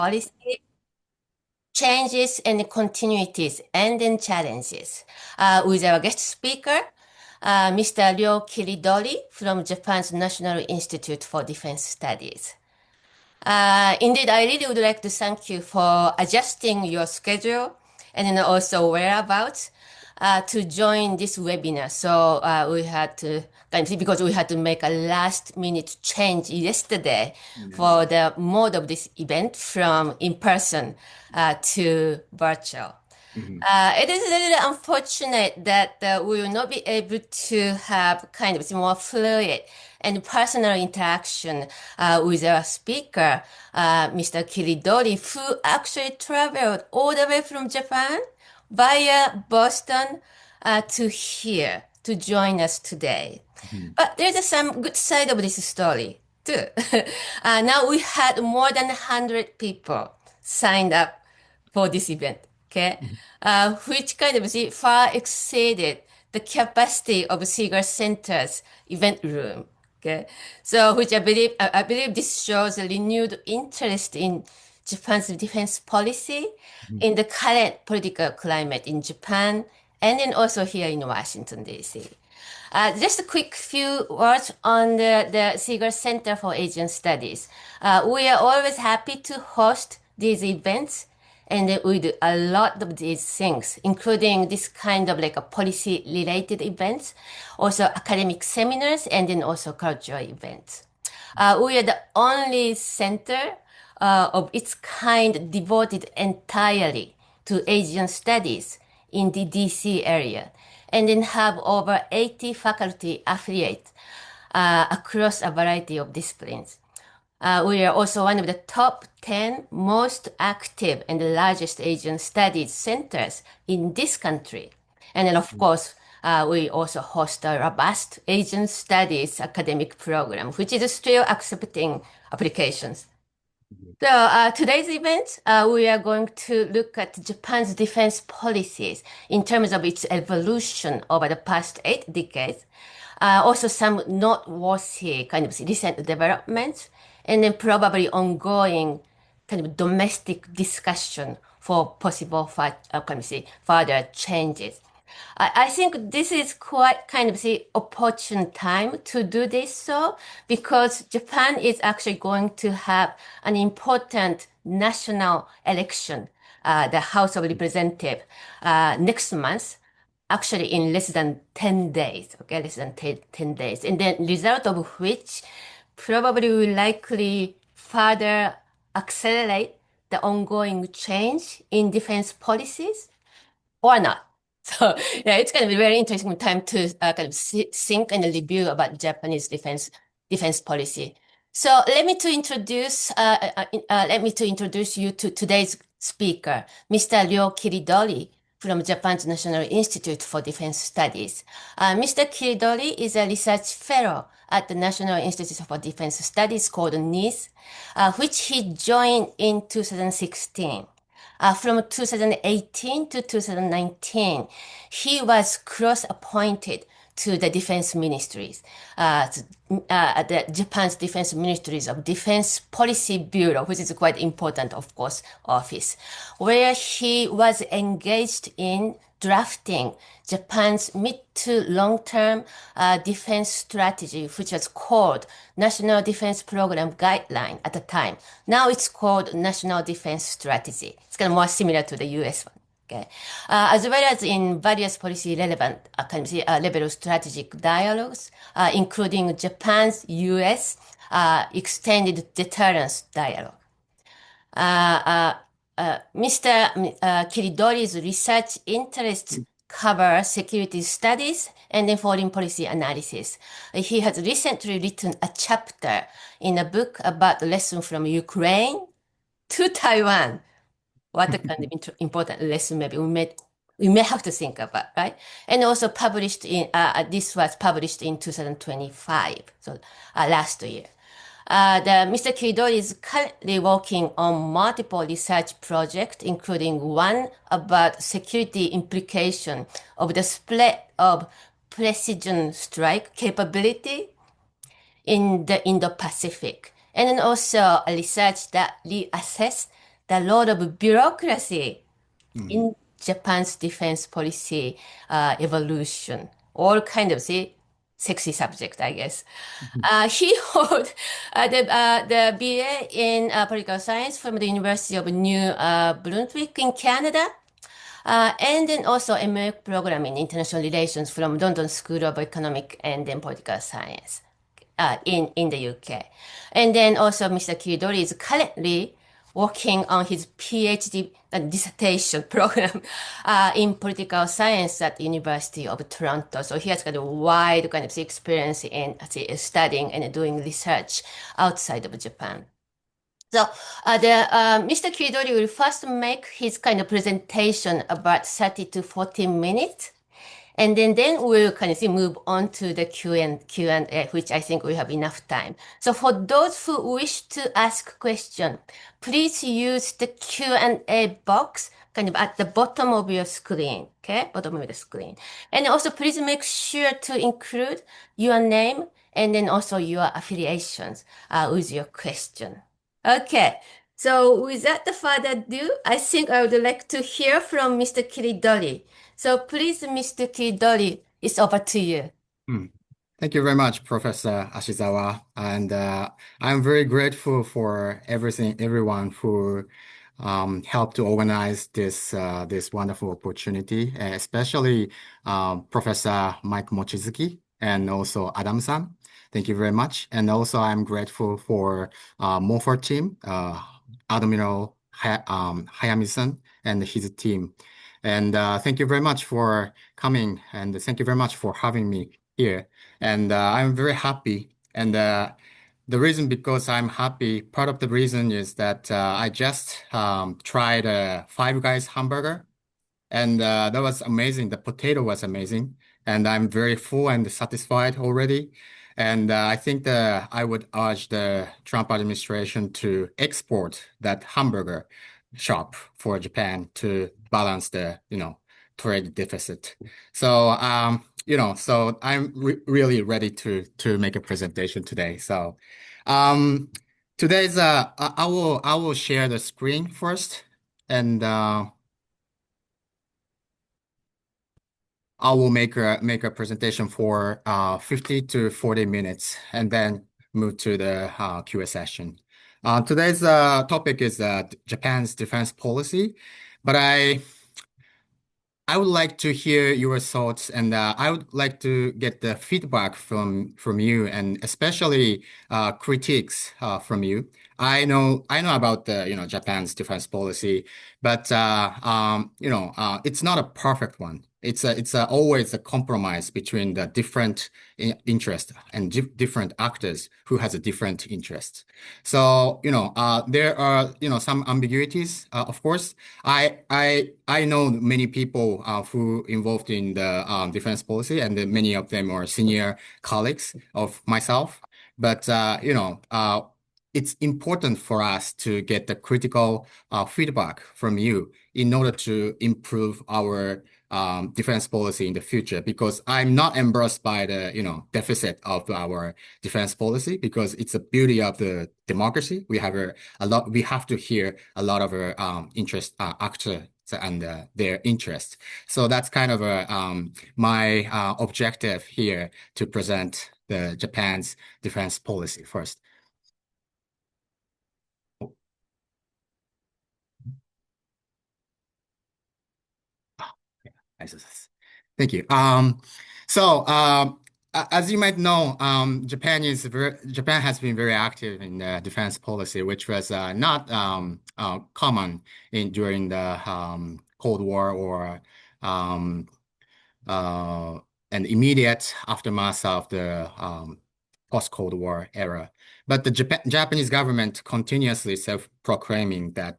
policy, changes and continuities, and then challenges. With our guest speaker, Mr. Ryo Kiridori from Japan's National Institute for Defense Studies. Indeed, I really would like to thank you for adjusting your schedule and then also whereabouts to join this webinar. So we had to, because we had to make a last minute change yesterday for the mode of this event from in person to virtual. It is a little unfortunate that we will not be able to have kind of more fluid and personal interaction with our speaker, Mr. Kiridori, who actually traveled all the way from Japan via Boston to here to join us today. But there's some good side of this story too. Now we had more than 100 people signed up for this event, okay? Which kind of far exceeded the capacity of Seager Center's event room, okay? So, which I believe this shows a renewed interest in Japan's defense policy in the current political climate in Japan and then also here in Washington, D.C. Just a quick few words on the Seager Center for Asian Studies. We are always happy to host these events, and we do a lot of these things, including this kind of like a policy-related events, also academic seminars, and then also cultural events. We are the only center of its kind devoted entirely to Asian studies in the DC area, and then have over 80 faculty affiliates across a variety of disciplines. We are also one of the top 10 most active and largest Asian studies centers in this country. And then, of course, we also host a robust Asian studies academic program, which is still accepting applications. So today's event, we are going to look at Japan's defense policies in terms of its evolution over the past 8 decades. Also some noteworthy kind of recent developments, and then probably ongoing kind of domestic discussion for possible further changes. I think this is quite kind of the opportune time to do this so because Japan is actually going to have an important national election, the House of Representatives, next month, actually in less than 10 days, okay, less than 10 days. And then result of which probably will likely further accelerate the ongoing change in defense policies or not. So yeah, it's going to be a very interesting time to kind of think and review about Japanese defense policy. So let me to introduce you to today's speaker, Mr. Ryo Kiridori from Japan's National Institute for Defense Studies. Mr. Kiridori is a research fellow at the National Institute for Defense Studies called NIS, which he joined in 2016. From 2018 to 2019, he was cross-appointed to the defense ministries, the Japan's defense ministries of Defense Policy Bureau, which is quite important, of course, office, where he was engaged in drafting Japan's mid to long-term defense strategy, which was called National Defense Program Guideline at the time. Now it's called National Defense Strategy. It's kind of more similar to the US one. Okay. As well as in various policy relevant level of strategic dialogues, including Japan's US extended deterrence dialogue. Mr. Kiridori's research interests cover security studies and then foreign policy analysis. He has recently written a chapter in a book about the lesson from Ukraine to Taiwan. What a kind of important lesson maybe we may have to think about, right? And also published in, this was published in 2025, so last year. Mr. Kiridori is currently working on multiple research projects, including one about security implication of the spread of precision strike capability in the Indo-Pacific, and then also a research that reassess the lot of bureaucracy Mm. in Japan's defense policy evolution. All kind of see sexy subject, I guess. He hold the BA in political science from the University of New Brunswick in Canada. And then also MA program in international relations from London School of Economic and then Political Science in the UK. And then also Mr. Kiridori is currently working on his PhD dissertation program in political science at the University of Toronto. So he has got a wide kind of experience in studying and doing research outside of Japan. So Mr. Kiridori will first make his kind of presentation about 30 to 40 minutes. And then we'll kind of move on to the Q&A, which I think we have enough time. So for those who wish to ask question, please use the Q&A box kind of at the bottom of your screen, okay? Bottom of the screen. And also please make sure to include your name and then also your affiliations with your question. Okay. So without further ado, I think I would like to hear from Mr. Kiridori. So please, Mr. Kiridori, it's over to you. Mm. Thank you very much, Professor Ashizawa. And I'm very grateful for everyone who helped to organize this wonderful opportunity, especially Professor Mike Mochizuki and also Adam-san. Thank you very much. And also, I'm grateful for MOFOR team, Admiral Hayami-san and his team. And thank you very much for coming, and thank you very much for having me here. And I'm very happy. And the reason because I'm happy, part of the reason is that I just tried a Five Guys hamburger, and that was amazing. The potato was amazing, and I'm very full and satisfied already. And I think that I would urge the Trump administration to export that hamburger shop for Japan to balance the, trade deficit. So, so I'm re really ready to make a presentation today. So, um, today's I will share the screen first, and I will make a presentation for 50 to 40 minutes and then move to the Q&A session. Today's topic is Japan's defense policy, but I would like to hear your thoughts, and I would like to get the feedback from you, and especially critiques from you. I know about the Japan's defense policy, but it's not a perfect one. It's always a compromise between the different interests and different actors who has a different interest. So there are some ambiguities, of course. I know many people who involved in the defense policy, and many of them are senior colleagues of myself. But it's important for us to get the critical feedback from you in order to improve our defense policy in the future. Because I'm not embarrassed by the deficit of our defense policy, because it's a beauty of the democracy. We have a lot. We have to hear a lot of interest actors and their interest. So that's kind of my objective here to present the Japan's defense policy first. Thank you. As you might know, Japan has been very active in defense policy, which was not common during the Cold War or um, uh, an immediate aftermath of the post-Cold War era. But the Japanese government continuously self-proclaiming that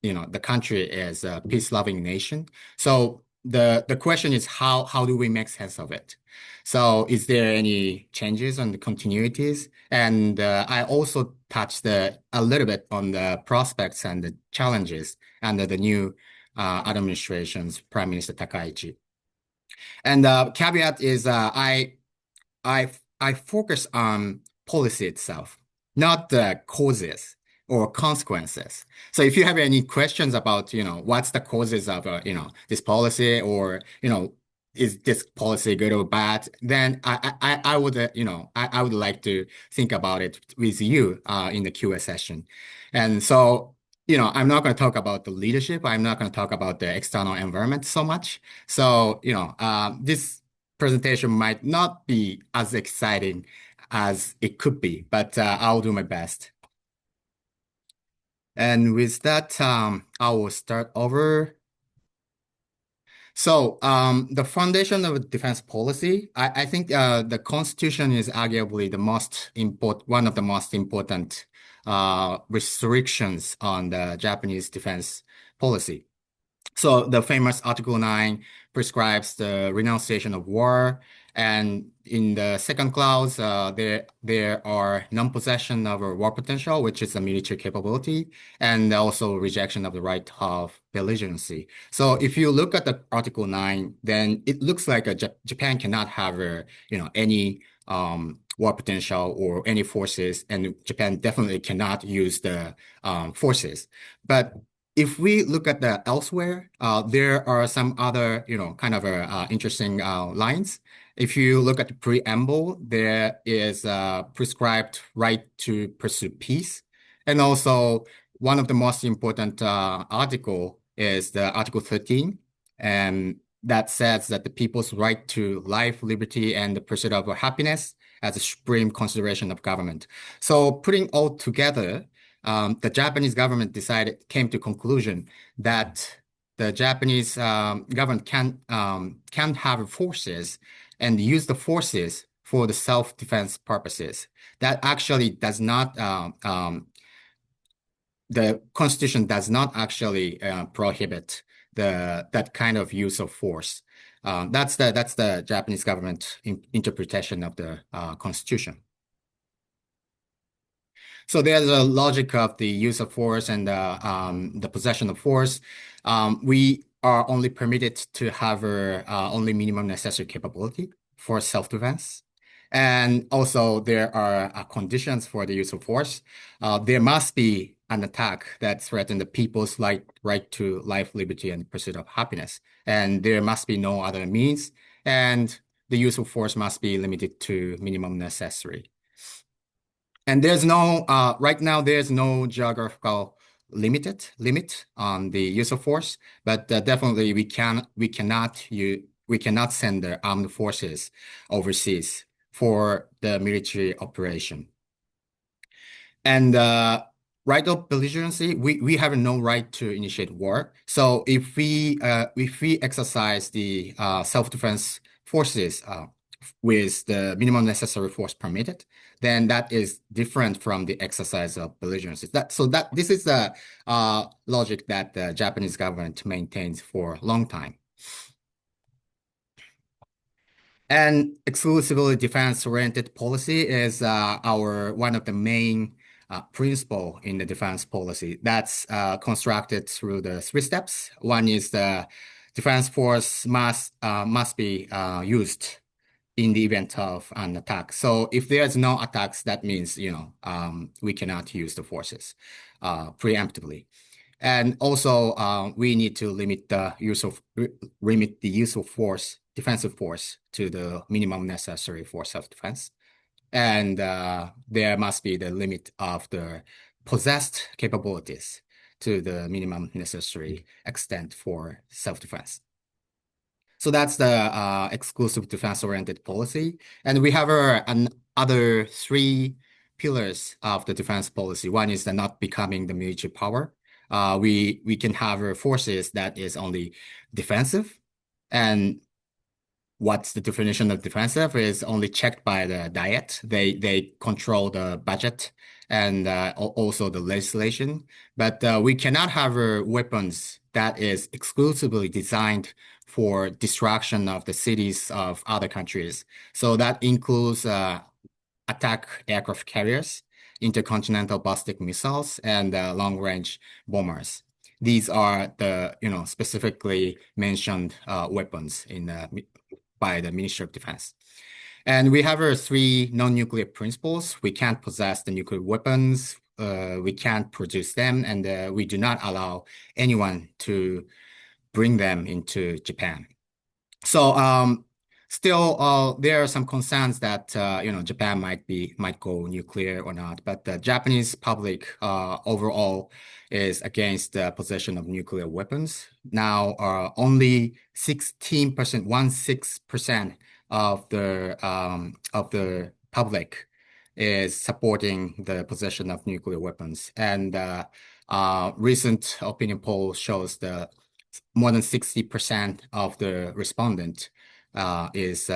the country is a peace-loving nation. So the question is how do we make sense of it? So is there any changes on the continuities? And I also touched a little bit on the prospects and the challenges under the new administration's Prime Minister Takaichi. And the caveat is I focus on policy itself, not the causes. or consequences. So if you have any questions about, what's the causes of, this policy or, is this policy good or bad, then I would, I would like to think about it with you in the Q&A session. And so, I'm not going to talk about the leadership. I'm not going to talk about the external environment so much. So, this presentation might not be as exciting as it could be, but I'll do my best. And with that, I will start over. So, the foundation of defense policy, I think the Constitution is arguably one of the most important restrictions on the Japanese defense policy. So the famous Article 9 prescribes the renunciation of war. And in the second clause, there are non-possession of a war potential, which is a military capability, and also rejection of the right of belligerency. So if you look at the Article 9, then it looks like Japan cannot have any war potential or any forces, and Japan definitely cannot use the forces. But if we look at the elsewhere, there are some other, kind of interesting lines. If you look at the preamble, there is a prescribed right to pursue peace. And also, one of the most important article is the Article 13, and that says that the people's right to life, liberty, and the pursuit of happiness as a supreme consideration of government. So putting all together, the Japanese government came to conclusion that the Japanese government can have forces and use the forces for the self-defense purposes. That actually does not, the Constitution does not actually prohibit that kind of use of force. That's the Japanese government interpretation of the Constitution. So there's a logic of the use of force and the possession of force. We are only permitted to have only minimum necessary capability for self-defense. And also there are conditions for the use of force. There must be an attack that threatens the people's right to life, liberty, and pursuit of happiness. And there must be no other means. And the use of force must be limited to minimum necessary. And right now, there's no geographical limit on the use of force, but definitely we cannot send the armed forces overseas for the military operation. And right of belligerency, we have no right to initiate war. So if we exercise the self-defense forces with the minimum necessary force permitted, then that is different from the exercise of belligerency. This is the logic that the Japanese government maintains for a long time. And exclusively defense-oriented policy is one of the main principle in the defense policy. That's constructed through the 3 steps. One is the defense force must be used in the event of an attack. So if there's no attacks, that means, we cannot use the forces preemptively. And also, we need to limit the use of force, defensive force, to the minimum necessary for self-defense. And there must be the limit of the possessed capabilities to the minimum necessary extent for self-defense. So that's the exclusive defense-oriented policy. And we have other 3 pillars of the defense policy. One is the not becoming the military power. We can have forces that is only defensive. And what's the definition of defensive is only checked by the Diet. They control the budget and also the legislation. But we cannot have weapons that is exclusively designed for destruction of the cities of other countries. So that includes attack aircraft carriers, intercontinental ballistic missiles, and long-range bombers. These are the specifically mentioned weapons by the Ministry of Defense. And we have 3 non-nuclear principles. We can't possess the nuclear weapons. we can't produce them, and we do not allow anyone to bring them into Japan. So still, there are some concerns that Japan might go nuclear or not, but the Japanese public overall is against the possession of nuclear weapons. Now, only 16%, 16% of the public is supporting the possession of nuclear weapons, and recent opinion poll shows the more than 60% of the respondent is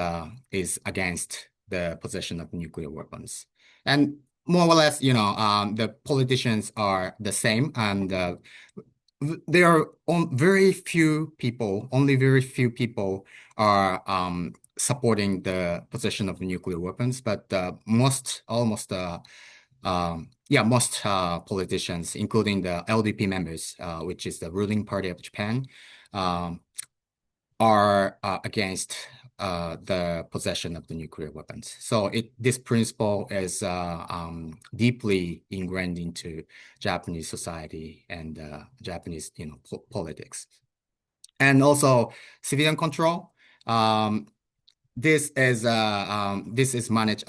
against the possession of nuclear weapons. And more or less, the politicians are the same, and there are only very few people are supporting the possession of nuclear weapons, but most politicians, including the LDP members, which is the ruling party of Japan, um, are against the possession of the nuclear weapons. So this principle is deeply ingrained into Japanese society and Japanese, politics. And also civilian control. This is managed.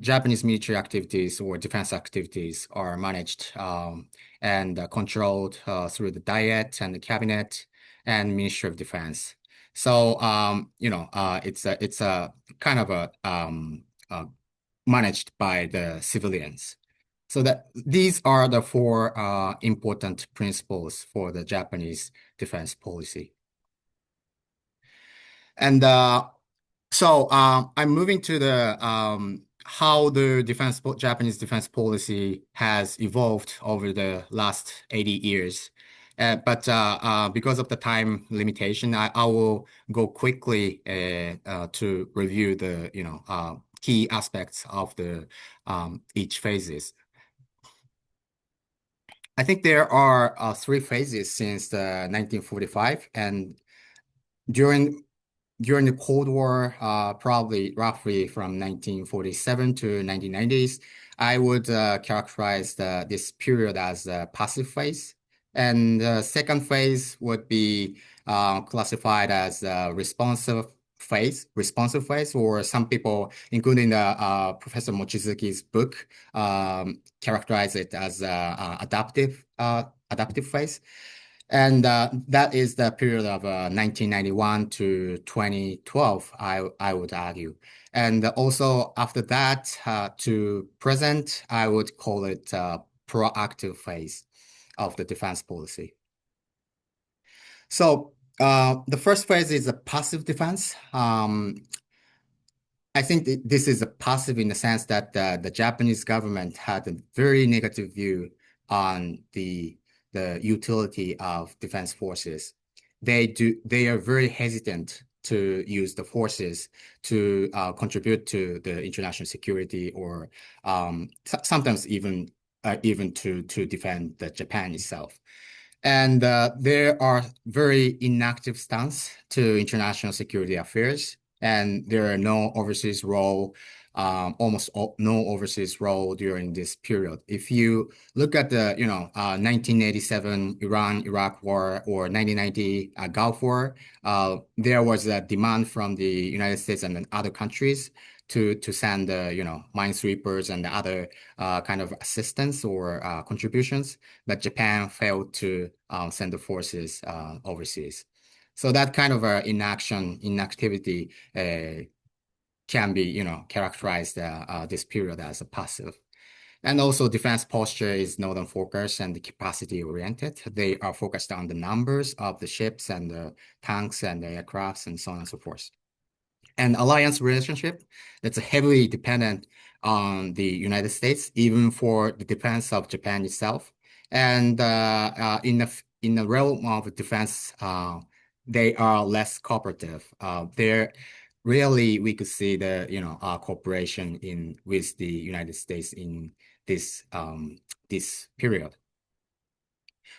Japanese military activities or defense activities are managed and controlled through the Diet and the Cabinet and Ministry of Defense. So it's a kind of managed by the civilians. So that these are the four important principles for the Japanese defense policy. And so I'm moving to the how the Japanese defense policy has evolved over the last 80 years. But because of the time limitation, I will go quickly to review the key aspects of the each phases. I think there are three phases since the 1945, and during during the Cold War, probably roughly from 1947 to 1990s, I would characterize this period as the passive phase. And the second phase would be classified as the responsive phase, or some people, including the Professor Mochizuki's book, characterize it as adaptive phase. And that is the period of 1991 to 2012, I would argue. And also after that to present, I would call it proactive phase of the defense policy. So the first phase is a passive defense. I think this is a passive in the sense that the Japanese government had a very negative view on the utility of defense forces. They are very hesitant to use the forces to contribute to the international security, or sometimes even to defend the Japan itself. And there are very inactive stance to international security affairs, and there are no overseas role, no overseas role during this period. If you look at the 1987 Iran-Iraq War or 1990 Gulf War, there was a demand from the United States and then other countries to send minesweepers and other kind of assistance or contributions, but Japan failed to send the forces overseas. So that kind of inactivity can be, characterized this period as a passive. And also defense posture is northern focused and capacity oriented. They are focused on the numbers of the ships and the tanks and the aircrafts and so on and so forth. And alliance relationship, that's heavily dependent on the United States, even for the defense of Japan itself. And in the realm of defense, they are less cooperative. They're really we could see the cooperation with the United States in this period.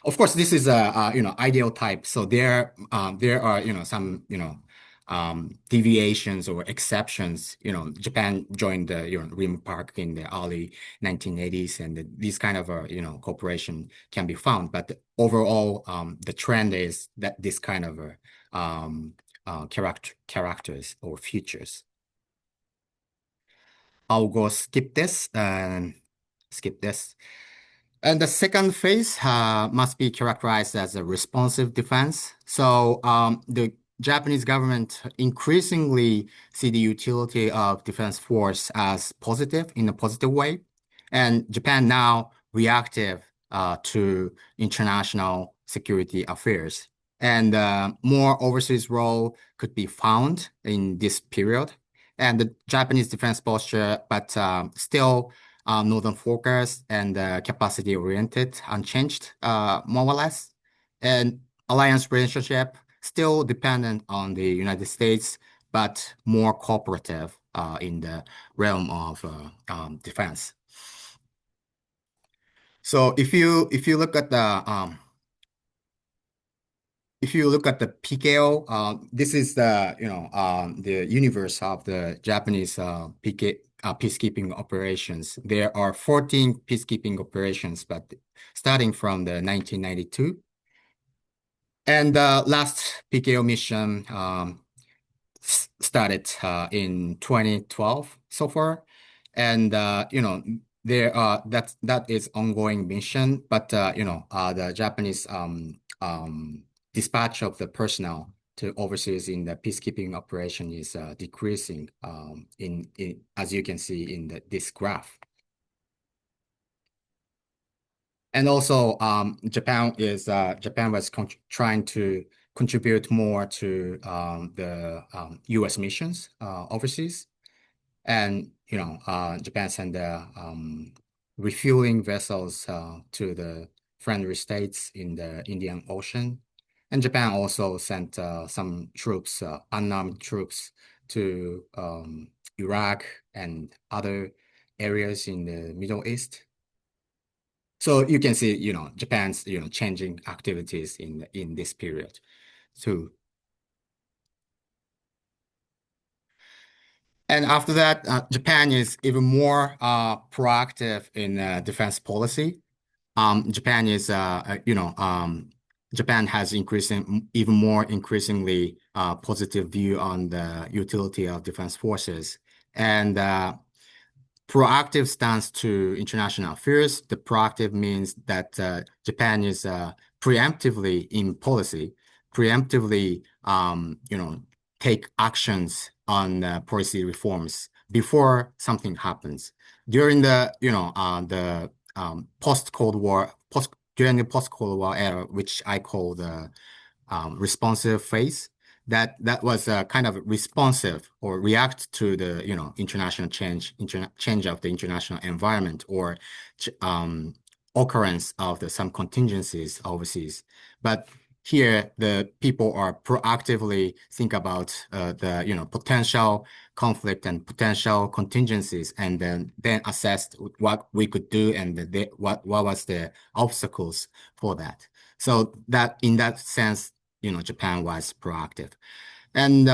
Of course, this is a ideal type. So there are some deviations or exceptions. Japan joined the Rim Park in the early 1980s, and these kind of cooperation can be found. But overall, the trend is that this kind of characters or features. I'll go skip this and skip this. And the second phase must be characterized as a responsive defense. So the Japanese government increasingly see the utility of defense force as positive in a positive way, and Japan now reactive to international security affairs. And more overseas role could be found in this period. And the Japanese defense posture, but still northern focus and capacity oriented, unchanged, more or less. And alliance relationship still dependent on the United States, but more cooperative in the realm of defense. So if you look at the PKO, this is the universe of the Japanese peacekeeping operations. There are 14 peacekeeping operations, but starting from the 1992. And the last PKO mission started in 2012 so far. And that is ongoing mission, but the Japanese dispatch of the personnel to overseas in the peacekeeping operation is decreasing in as you can see in this graph. And also, Japan was trying to contribute more to the U.S. missions overseas, and Japan sent refueling vessels to the friendly states in the Indian Ocean, and Japan also sent some troops, unarmed troops, to Iraq and other areas in the Middle East. So you can see, Japan's, changing activities in this period too. And after that, Japan is even more proactive in defense policy. Japan is, Japan has increasingly positive view on the utility of defense forces, and proactive stance to international affairs. The proactive means that Japan is preemptively in policy, preemptively, take actions on policy reforms before something happens. During the post-Cold War, during the post-Cold War era, which I call the responsive phase, that was kind of responsive or react to the international change of the international environment, or occurrence of some contingencies overseas. But here the people are proactively think about the potential conflict and potential contingencies, and then assessed what we could do, and what was the obstacles for that. So that in that sense, Japan was proactive. And,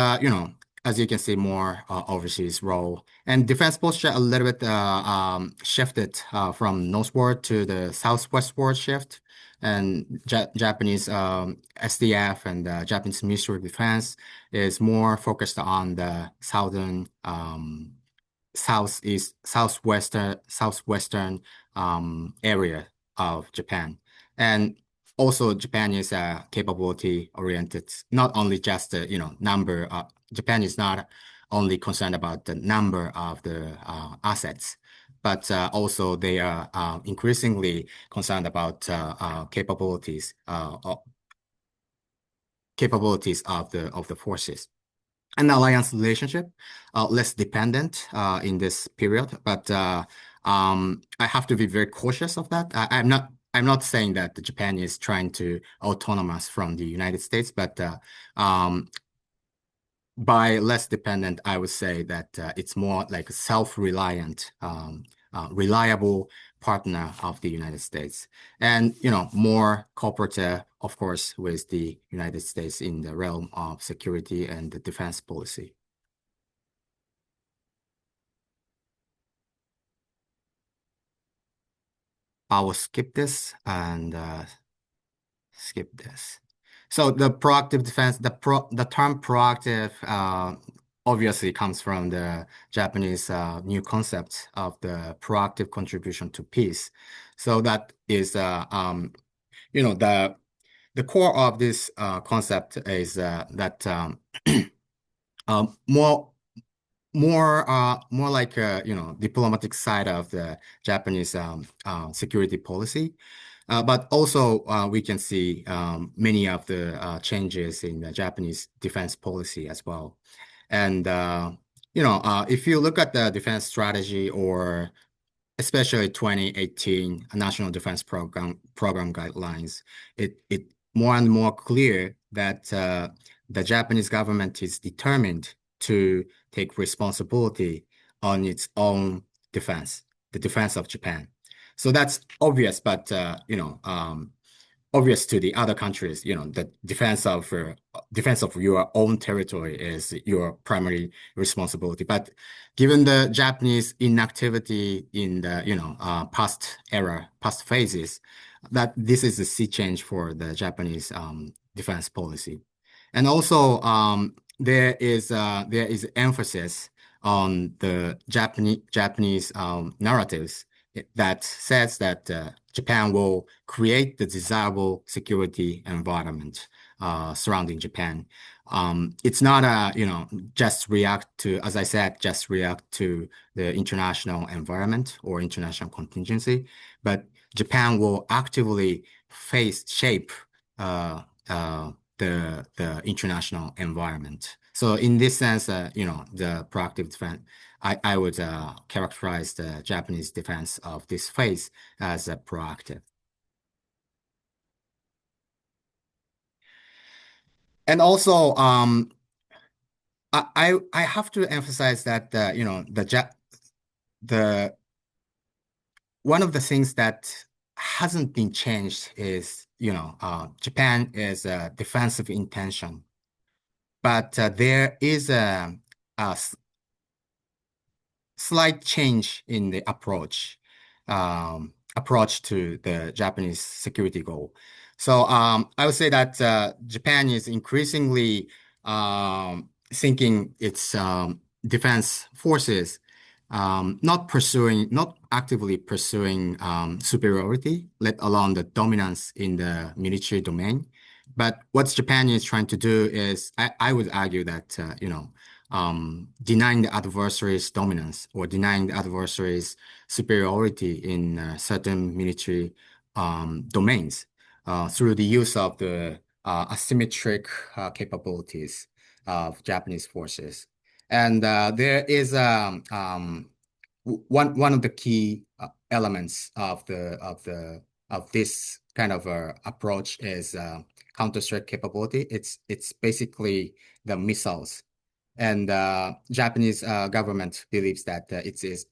as you can see, more overseas role. And defense posture a little bit shifted from northward to the southwestward shift. And Japanese SDF and Japanese Ministry of Defense is more focused on the southern, southwestern area of Japan. And also, Japan is capability oriented, not only just the number. Japan is not only concerned about the number of the assets, but also they are increasingly concerned about capabilities of the forces. An alliance relationship, less dependent in this period, but I have to be very cautious of that. I'm not saying that Japan is trying to autonomous from the United States, but by less dependent, I would say that it's more like self-reliant, reliable partner of the United States, and more cooperative, of course, with the United States in the realm of security and the defense policy. I will skip this and skip this. So the proactive defense, the term proactive obviously comes from the Japanese new concept of the proactive contribution to peace. So that is the core of this concept is that more more like diplomatic side of the Japanese security policy. But also we can see many of the changes in the Japanese defense policy as well. And if you look at the defense strategy or especially 2018 National Defense Program guidelines, it more and more clear that the Japanese government is determined to take responsibility on its own defense, the defense of Japan. So that's obvious, but obvious to the other countries, the defense of your own territory is your primary responsibility. But given the Japanese inactivity in the past phases, that this is a sea change for the Japanese defense policy. And also there is emphasis on the Japanese narratives that says that Japan will create the desirable security environment surrounding Japan. It's not just react to, as I said, just react to the international environment or international contingency, but Japan will actively shape the international environment. So in this sense, the proactive defense, I would characterize the Japanese defense of this phase as proactive. And also, I have to emphasize that the one of the things that hasn't been changed is Japan is a defensive intention, but there is a slight change in the approach to the Japanese security goal. So I would say that Japan is increasingly thinking its defense forces not actively pursuing superiority, let alone the dominance in the military domain. But what Japan is trying to do is, I would argue that denying the adversary's dominance or denying the adversary's superiority in certain military domains through the use of the asymmetric capabilities of Japanese forces. And there is one of the key elements of this kind of approach is counter-strike capability. It's basically the missiles. And Japanese government believes that it is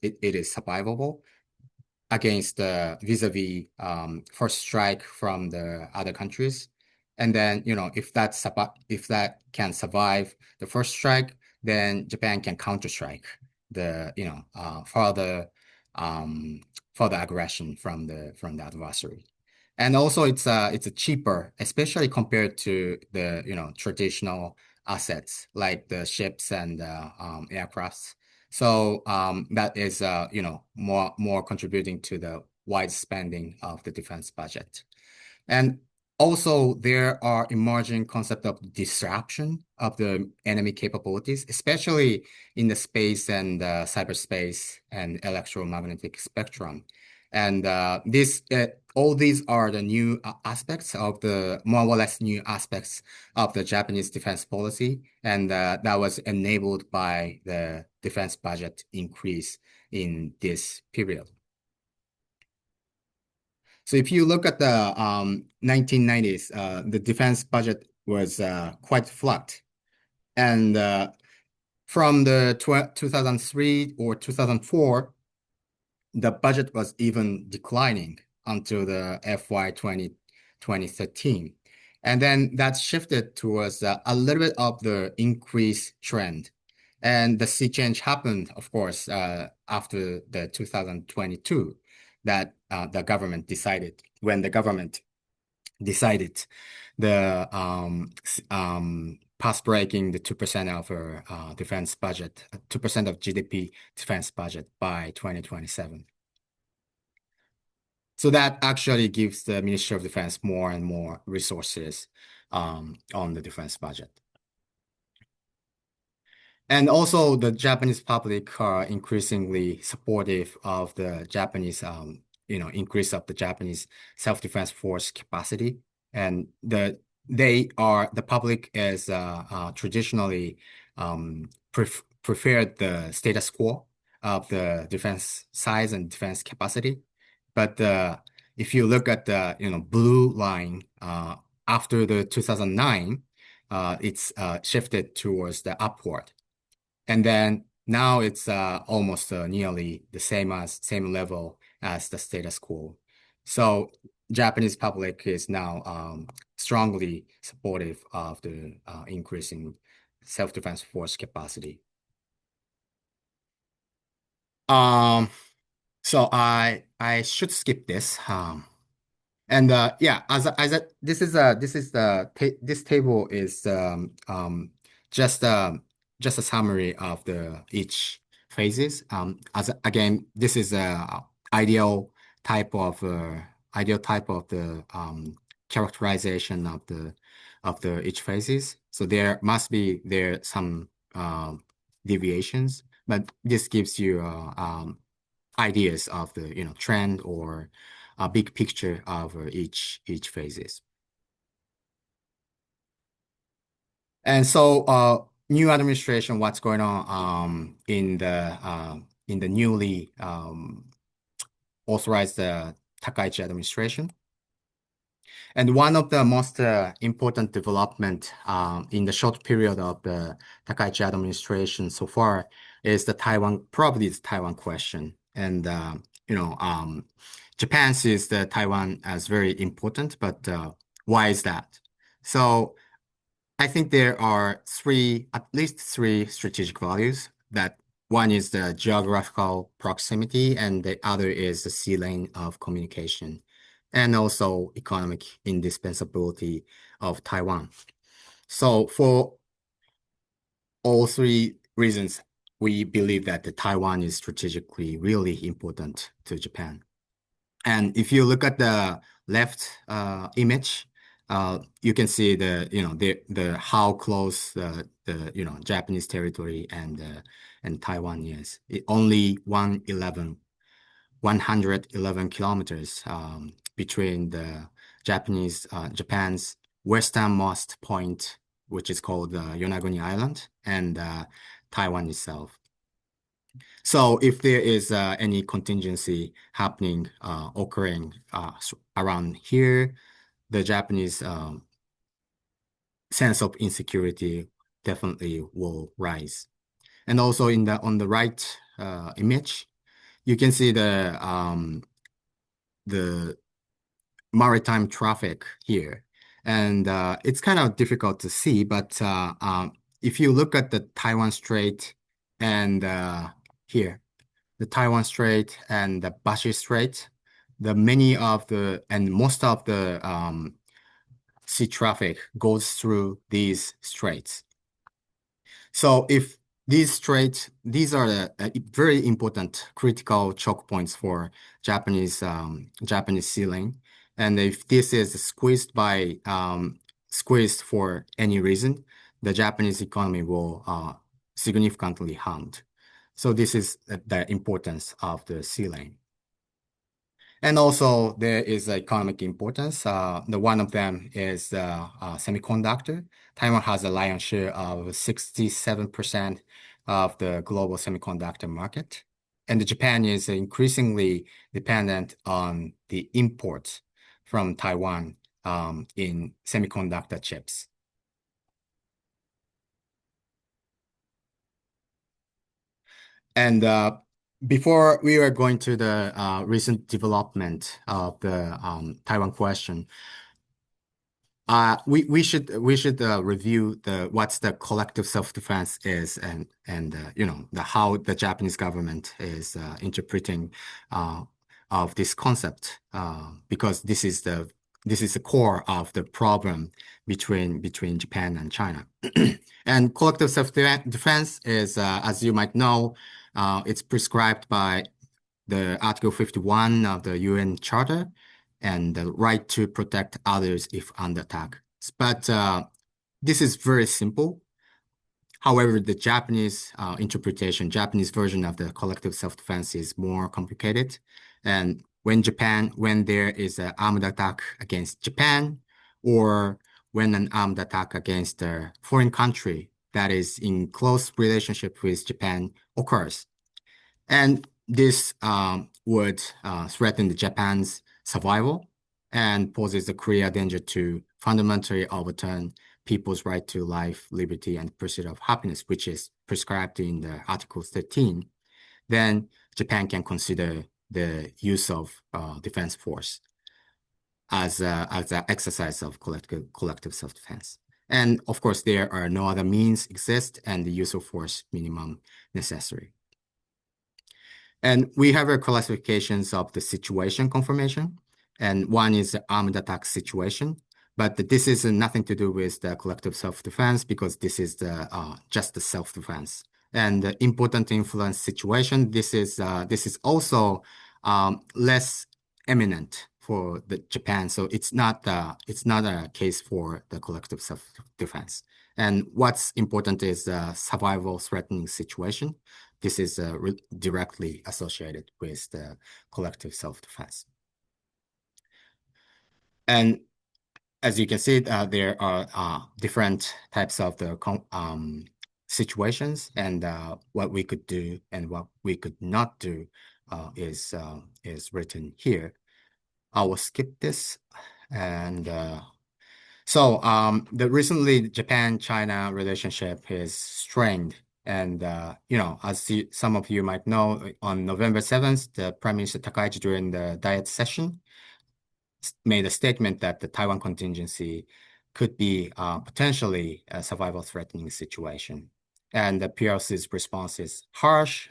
survivable against vis-a-vis first strike from the other countries. And then, if that can survive the first strike, then Japan can counter-strike the, further aggression from the adversary. And also it's a cheaper, especially compared to the, traditional assets like the ships and aircrafts. So that is, more contributing to the wide spending of the defense budget. And also, there are emerging concept of disruption of the enemy capabilities, especially in the space and cyberspace and electromagnetic spectrum. And all these are the new aspects of the more or less new aspects of the Japanese defense policy, and that was enabled by the defense budget increase in this period. So if you look at the 1990s, the defense budget was quite flat. And from the 2003 or 2004, the budget was even declining until the FY 2013. And then that shifted towards a little bit of the increase trend. And the sea change happened, of course, after the 2022 that the government decided, when the government decided the past breaking the 2% of our defense budget, 2% of GDP defense budget by 2027. So that actually gives the Ministry of Defense more and more resources on the defense budget. And also the Japanese public are increasingly supportive of the Japanese, increase of the Japanese self-defense force capacity. And the public is traditionally preferred the status quo of the defense size and defense capacity. But if you look at the, blue line, after the 2009, it's shifted towards the upward. And then now it's almost nearly the same level as the status quo. So Japanese public is now strongly supportive of the increasing self-defense force capacity. So I should skip this. And yeah, this table is just a summary of the each phases. As again, this is a ideal type of the characterization of the each phases. So there must be some deviations, but this gives you ideas of the trend or a big picture of each phases. And so new administration, what's going on in the newly authorized Takaichi administration. And one of the most important development in the short period of the Takaichi administration so far is probably the Taiwan question. And Japan sees the Taiwan as very important, but why is that? So I think there are at least three strategic values. That one is the geographical proximity, and the other is the sea lane of communication, and also economic indispensability of Taiwan. So for all three reasons, we believe that the Taiwan is strategically really important to Japan. And if you look at the left image, you can see the how close the Japanese territory and Taiwan is. Only 111 kilometers between the Japan's westernmost point, which is called Yonaguni Island, and Taiwan itself. So if there is any contingency occurring around here, the Japanese sense of insecurity definitely will rise. And also on the right image, you can see the maritime traffic here. And it's kind of difficult to see, but if you look at the Taiwan Strait and here, the Taiwan Strait and the Bashi Strait, most of the sea traffic goes through these straits. So if these are the very important critical choke points for Japanese sea lane. And if this is squeezed for any reason, the Japanese economy will significantly harmed. So this is the importance of the sea lane. And also there is economic importance. The one of them is semiconductor. Taiwan has a lion's share of 67% of the global semiconductor market. And Japan is increasingly dependent on the imports from Taiwan in semiconductor chips. And before we are going to the recent development of the Taiwan question, we should review the what's the collective self-defense is and you know the how the Japanese government is interpreting uh, of this concept because this is the core of the problem between Japan and China. And collective self-defense is as you might know it's prescribed by the Article 51 of the UN Charter and the right to protect others if under attack. But this is very simple. However, the Japanese interpretation, Japanese version of the collective self-defense is more complicated. And when there is an armed attack against Japan, or when an armed attack against a foreign country that is in close relationship with Japan occurs, and this would threaten Japan's survival and poses a clear danger to fundamentally overturn people's right to life, liberty, and pursuit of happiness, which is prescribed in the Article 13. Then Japan can consider the use of defense force as an exercise of collective self-defense. And of course, there are no other means exist, and the use of force minimum necessary. And we have a classifications of the situation confirmation, and one is the armed attack situation. But this is nothing to do with the collective self-defense because this is the just the self-defense. And the important influence situation, this is also less eminent for the Japan. So it's not a case for the collective self-defense. And what's important is the survival threatening situation. This is directly associated with the collective self-defense. And as you can see, there are different types of the situations, and what we could do and what we could not do is written here. I will skip this. And so the recently Japan-China relationship is strained. And, as some of you might know, on November 7th, the Prime Minister Takaichi during the Diet session made a statement that the Taiwan contingency could be potentially a survival threatening situation. And the PRC's response is harsh,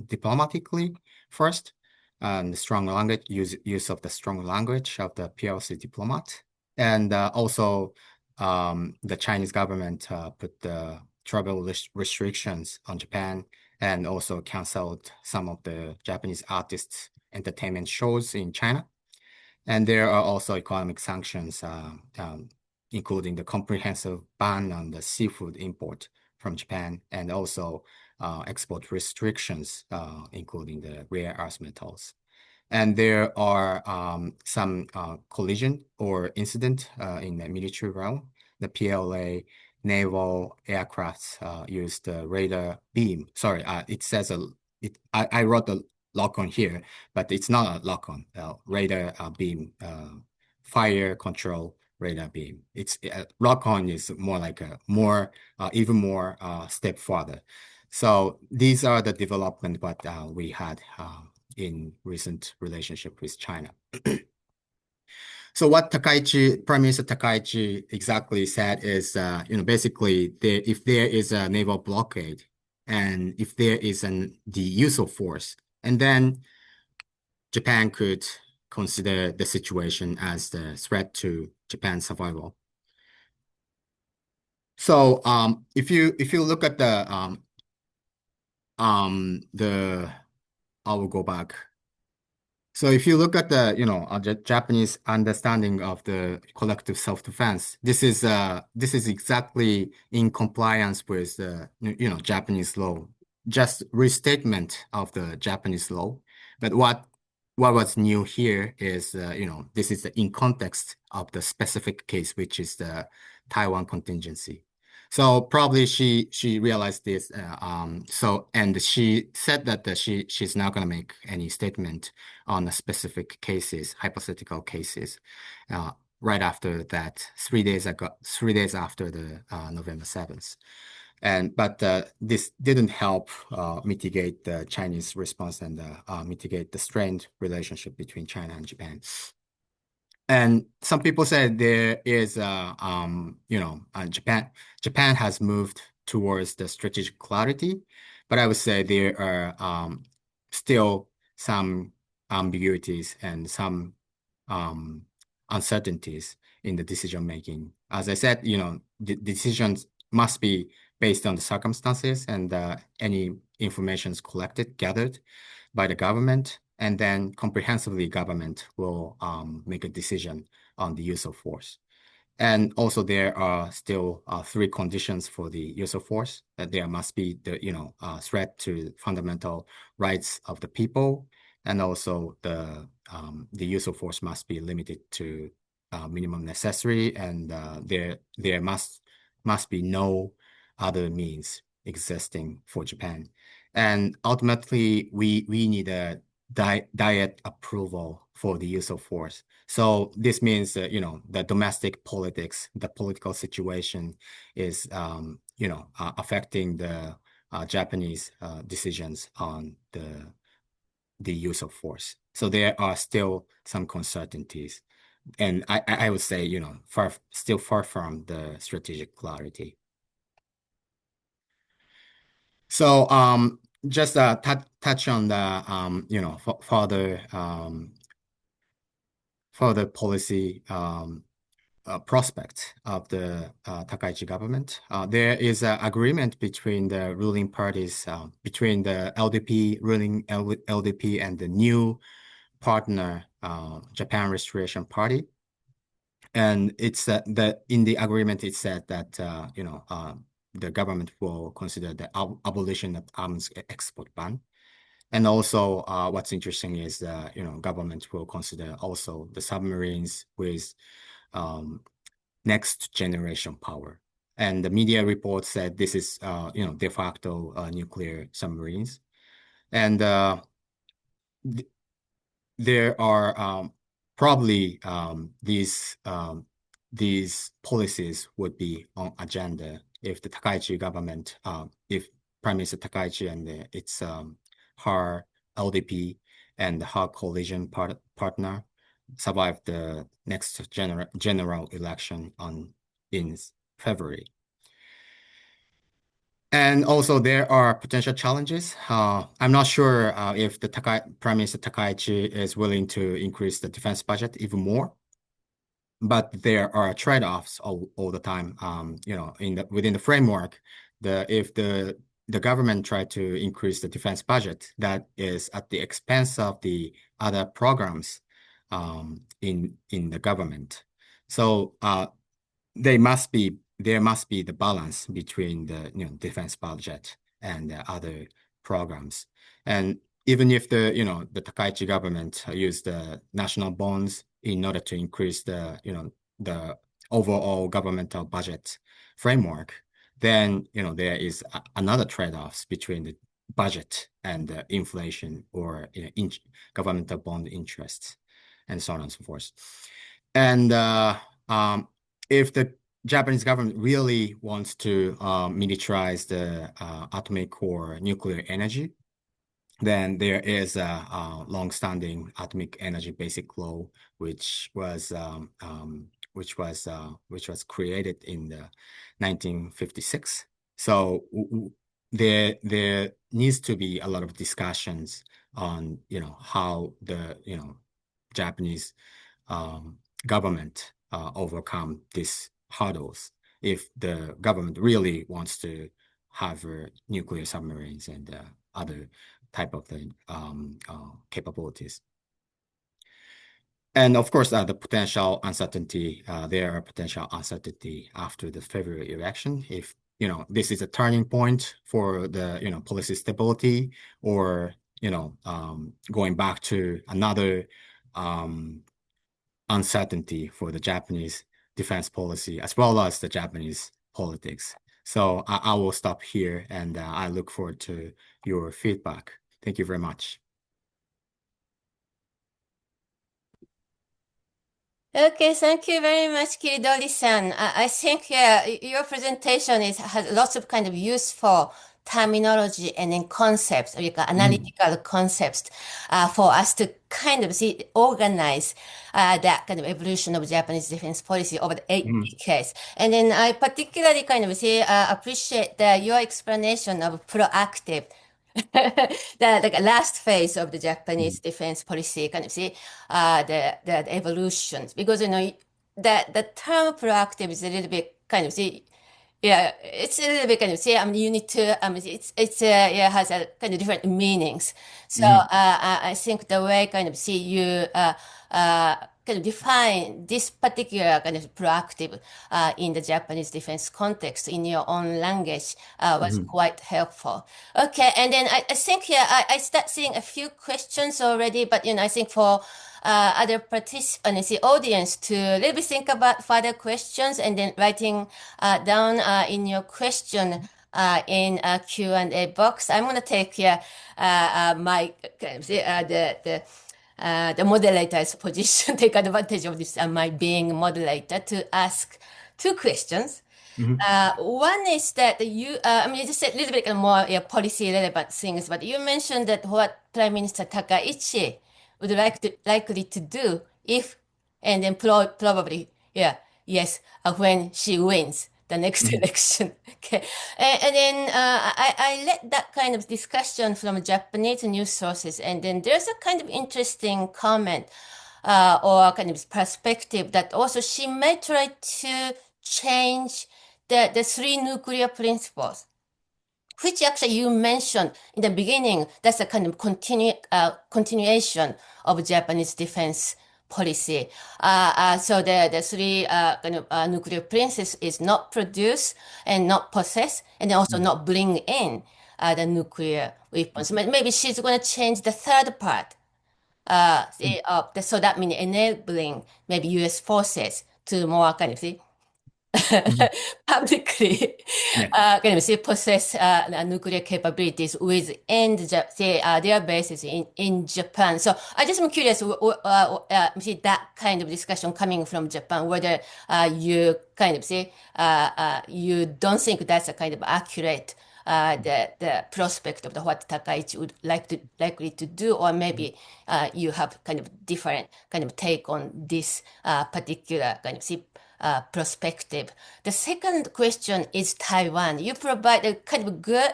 diplomatically first, and the strong language, use of the strong language of the PRC diplomat. And also, the Chinese government put the travel restrictions on Japan and also canceled some of the Japanese artists' entertainment shows in China. And there are also economic sanctions, including the comprehensive ban on the seafood import from Japan and also export restrictions, including the rare earth metals. And there are some collision or incident in the military realm. The PLA naval aircrafts used the radar beam. Sorry, it says I wrote the lock on here, but it's not a lock on. Radar beam, fire control radar beam. It's lock on is more like even more step further. So these are the development what we had in recent relationship with China. So what Prime Minister Takaichi exactly said is, basically if there is a naval blockade and if there is the use of force, and then Japan could consider the situation as the threat to Japan's survival. So if you look at the I will go back. So if you look at the Japanese understanding of the collective self-defense, this is exactly in compliance with the Japanese law, just restatement of the Japanese law. But what was new here is this is in context of the specific case, which is the Taiwan contingency. So probably she realized this. And she said that she's not going to make any statement on the specific cases, hypothetical cases, right after that, 3 days after the November 7th. But this didn't help mitigate the Chinese response and mitigate the strained relationship between China and Japan. And some people say there is, Japan has moved towards the strategic clarity, but I would say there are still some ambiguities and some um, uncertainties in the decision making. As I said, the decisions must be based on the circumstances and any information is collected, gathered by the government, and then comprehensively government will make a decision on the use of force. And also there are still three conditions for the use of force, that there must be the, threat to fundamental rights of the people, and also the use of force must be limited to minimum necessary, and there must be no other means existing for Japan. And ultimately, we need a diet approval for the use of force. So this means that, the domestic politics, the political situation is, affecting the Japanese decisions on the use of force. So there are still some uncertainties. And I would say, still far from the strategic clarity. So just touch on the further policy prospect of the Takaichi government. There is an agreement between the ruling parties, between the ruling LDP and the new partner, Japan Restoration Party. And it's that in the agreement, it said that, the government will consider the abolition of arms export ban. And also, what's interesting is that, government will consider also the submarines with next generation power. And the media report said this is, de facto nuclear submarines. And th there are probably these policies would be on agenda if the Takaichi government, if Prime Minister Takaichi and its her LDP and her coalition partner survive the next general election in February. And also there are potential challenges. I'm not sure if the Prime Minister Takaichi is willing to increase the defense budget even more, but there are trade-offs all the time. Within the framework, if the government try to increase the defense budget, that is at the expense of the other programs in the government. So there must be the balance between the defense budget and the other programs. And even if the Takaichi government use the national bonds in order to increase the overall governmental budget framework, then there is another trade-offs between the budget and the inflation or governmental bond interests and so on and so forth. And if the Japanese government really wants to militarize the atomic or nuclear energy, then there is a long-standing atomic energy basic law, which was created in the 1956. So there needs to be a lot of discussions on how the Japanese government overcome these hurdles if the government really wants to have nuclear submarines and other type of capabilities. And of course, the potential uncertainty, there are potential uncertainty after the February election. If, this is a turning point for the, policy stability or, going back to another uncertainty for the Japanese defense policy as well as the Japanese politics. So I will stop here and I look forward to your feedback. Thank you very much. Okay, thank you very much, Kiridori-san. I think yeah, your presentation has lots of kind of useful terminology and then concepts, like Mhm. analytical concepts, for us to kind of see, organize that kind of evolution of Japanese defense policy over the eight Mhm. decades. And then I particularly kind of see, appreciate your explanation of proactive the last phase of the Japanese Mhm. defense policy, kind of see the evolutions, because the term proactive is a little bit kind of see, yeah, it's a little bit kind of see, you need to it's yeah, has a kind of different meanings. So Mhm. I think the way kind of see you kind of define this particular kind of proactive in the Japanese defense context in your own language was Mhm. quite helpful. Okay, and then I think yeah, I start seeing a few questions already, but I think for other participants, the audience to a little bit think about further questions and then writing down in your question in a Q&A box. I'm gonna take yeah, my the moderator's position, take advantage of this, my being moderator to ask two questions. Mhm. One is that you just said a little bit more yeah, policy relevant things, but you mentioned that what Prime Minister Takaichi would likely to do if, and then probably, yeah, yes, when she wins the next Mhm. election. Okay. And then I let that kind of discussion from Japanese news sources, and then there's a kind of interesting comment or kind of perspective that also she may try to change the three nuclear principles, which actually you mentioned in the beginning. That's a kind of continuation of Japanese defense policy. So the three kind of nuclear principles is not produce and not possess, and then also Mhm. not bring in the nuclear weapons. Maybe she's going to change the third part. So that means enabling maybe U.S. forces to more kind of see Mhm. publicly Yeah. kind of say possess nuclear capabilities within their bases in Japan. So I just am curious, see that kind of discussion coming from Japan, whether you kind of say you don't think that's a kind of accurate the prospect of what Takaichi would likely to do, or maybe you have kind of different kind of take on this particular kind of see perspective. The second question is Taiwan. You provide a kind of good,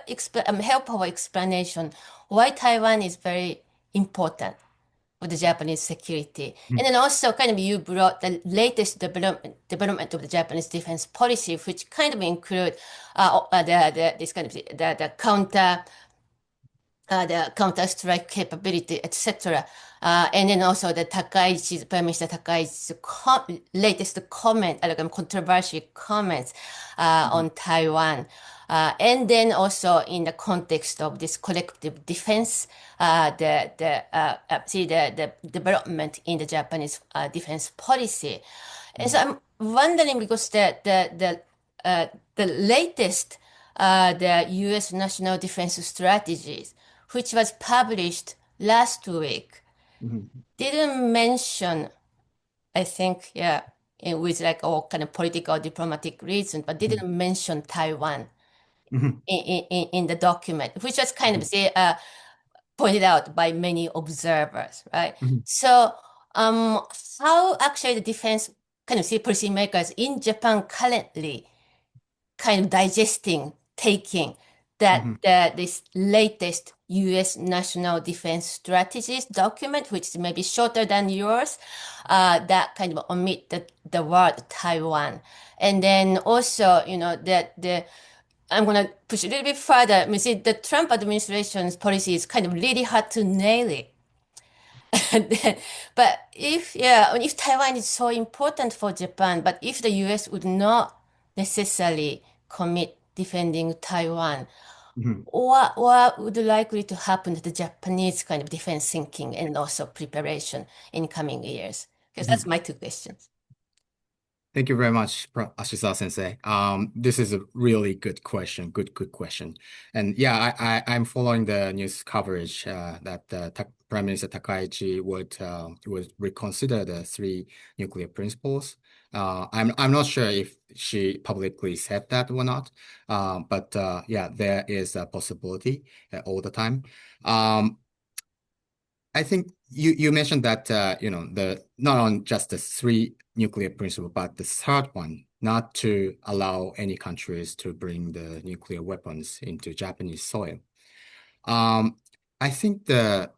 helpful explanation why Taiwan is very important for the Japanese security. And Mhm. then also kind of you brought the latest development of the Japanese defense policy, which kind of include this kind of the the counter-strike capability, etc. And then also the Prime Minister Takaichi's latest comment, like controversial comments Mhm. on Taiwan. And then also in the context of this collective defense, the development in the Japanese defense policy. And so Mhm. I'm wondering because the latest the U.S. National Defense Strategies, which was published last week, Mhm. didn't mention, I think, yeah, with like all kind of political diplomatic reasons, but didn't Mhm. mention Taiwan Mhm. in the document, which was kind of Mhm. say pointed out by many observers, right? Mhm. So, how actually the defense kind of say policymakers in Japan currently kind of digesting, taking Mhm. this latest U.S. National Defense Strategies document, which may be shorter than yours, that kind of omit the word Taiwan. And then also, that I'm going to push a little bit further. You see, the Trump administration's policy is kind of really hard to nail it. And then, but if Taiwan is so important for Japan, but if the US would not necessarily commit defending Taiwan, Mhm. what would likely to happen to the Japanese kind of defense thinking and also preparation in coming years? Because that's Mhm. my two questions. Thank you very much, Ashisawa Sensei. This is a really good question. Good question. And yeah, I'm following the news coverage that Prime Minister Takaichi would reconsider the three nuclear principles. I'm not sure if she publicly said that or not. But yeah, there is a possibility all the time. Um, I think you mentioned that the not on just the three nuclear principle, but the third one, not to allow any countries to bring the nuclear weapons into Japanese soil. Um, I think that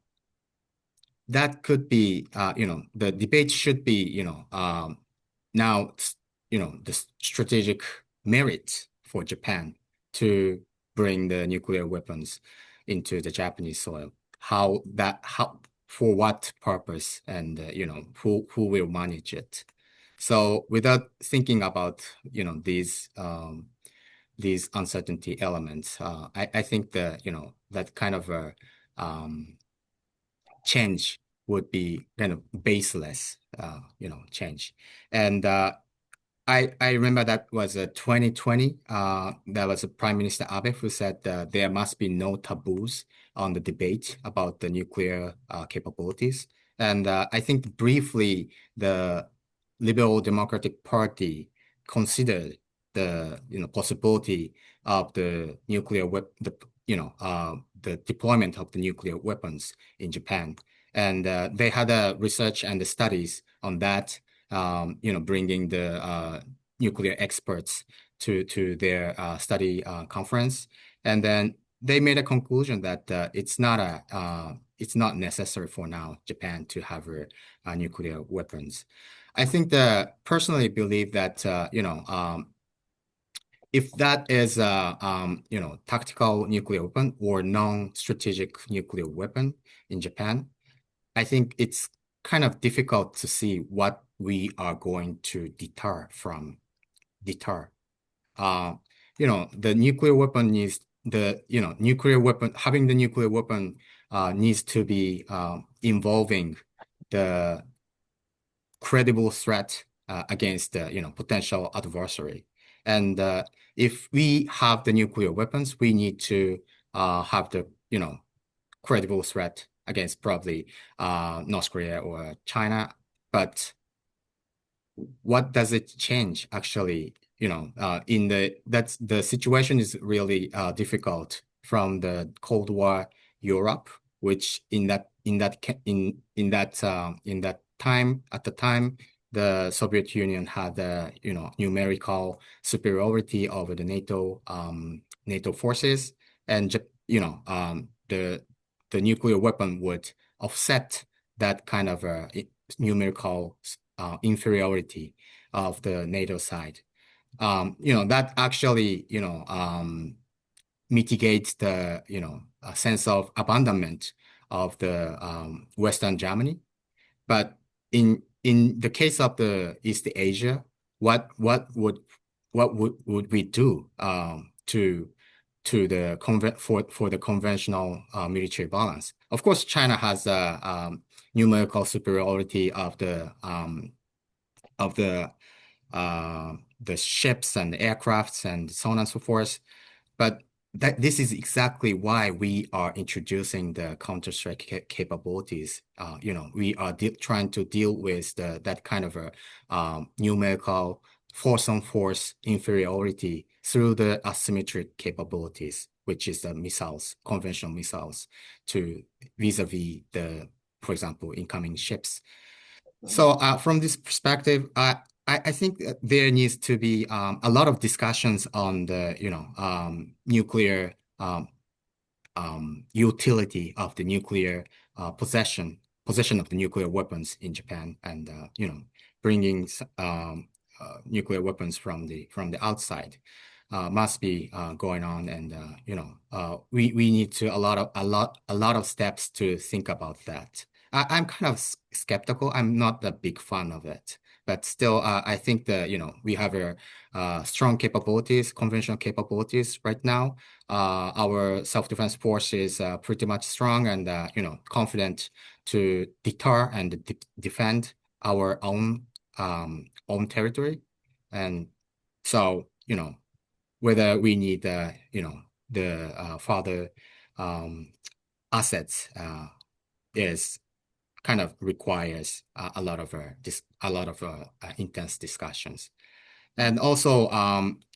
could be, the debate should be, now, the strategic merit for Japan to bring the nuclear weapons into the Japanese soil. How, for what purpose, and, who will manage it. So without thinking about, these uncertainty elements, I think that kind of a, um, change would be kind of baseless, change. And I remember that was 2020. That was Prime Minister Abe who said there must be no taboos on the debate about the nuclear capabilities. And I think briefly the Liberal Democratic Party considered the possibility of the the deployment of the nuclear weapons in Japan, and they had research and the studies on that, bringing the nuclear experts to their study conference, and then they made a conclusion that it's not necessary for now Japan to have nuclear weapons. I think that personally believe that if that is a tactical nuclear weapon or non-strategic nuclear weapon in Japan, I think it's kind of difficult to see what we are going to deter. Uh, the nuclear weapon needs the, nuclear weapon, having the nuclear weapon needs to be involving the credible threat against the, potential adversary. And if we have the nuclear weapons, we need to have the, credible threat against probably North Korea or China. But what does it change actually? That's the situation is really difficult from the Cold War Europe, which in that time at the time the Soviet Union had numerical superiority over the NATO forces, and the nuclear weapon would offset that kind of numerical inferiority of the NATO side. That actually, mitigates the, a sense of abandonment of the Western Germany. But in the case of the East Asia, what what would would we do to the for the conventional military balance? Of course, China has a numerical superiority of the ships and aircrafts and so on and so forth. But this is exactly why we are introducing the counter-strike capabilities. We are trying to deal with that kind of a numerical force-on-force inferiority through the asymmetric capabilities, which is the missiles, conventional missiles, to vis-a-vis the, for example, incoming ships. So from this perspective, I think that there needs to be a lot of discussions on the nuclear utility of the nuclear possession of the nuclear weapons in Japan, and bringing nuclear weapons from the outside must be going on, and we need to a lot of steps to think about that. I'm kind of skeptical. I'm not a big fan of it, but still, I think that we have a strong capabilities, conventional capabilities right now. Our self-defense force is pretty much strong and confident to deter and defend our own territory. And so, whether we need the further um, assets is kind of requires a lot of intense discussions. And also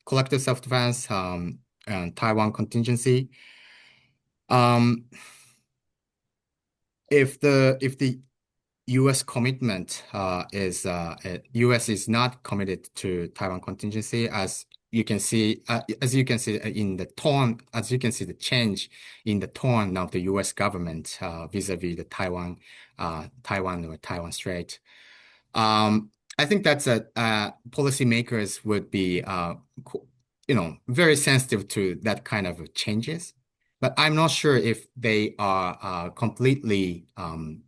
collective self-defense and Taiwan contingency. Um, if the U.S. commitment U.S. is not committed to Taiwan contingency, as you can see in the tone, as you can see the change in the tone of the U.S. government vis-a-vis the Taiwan or Taiwan Strait. I think that's policymakers would be very sensitive to that kind of changes, but I'm not sure if they are completely um,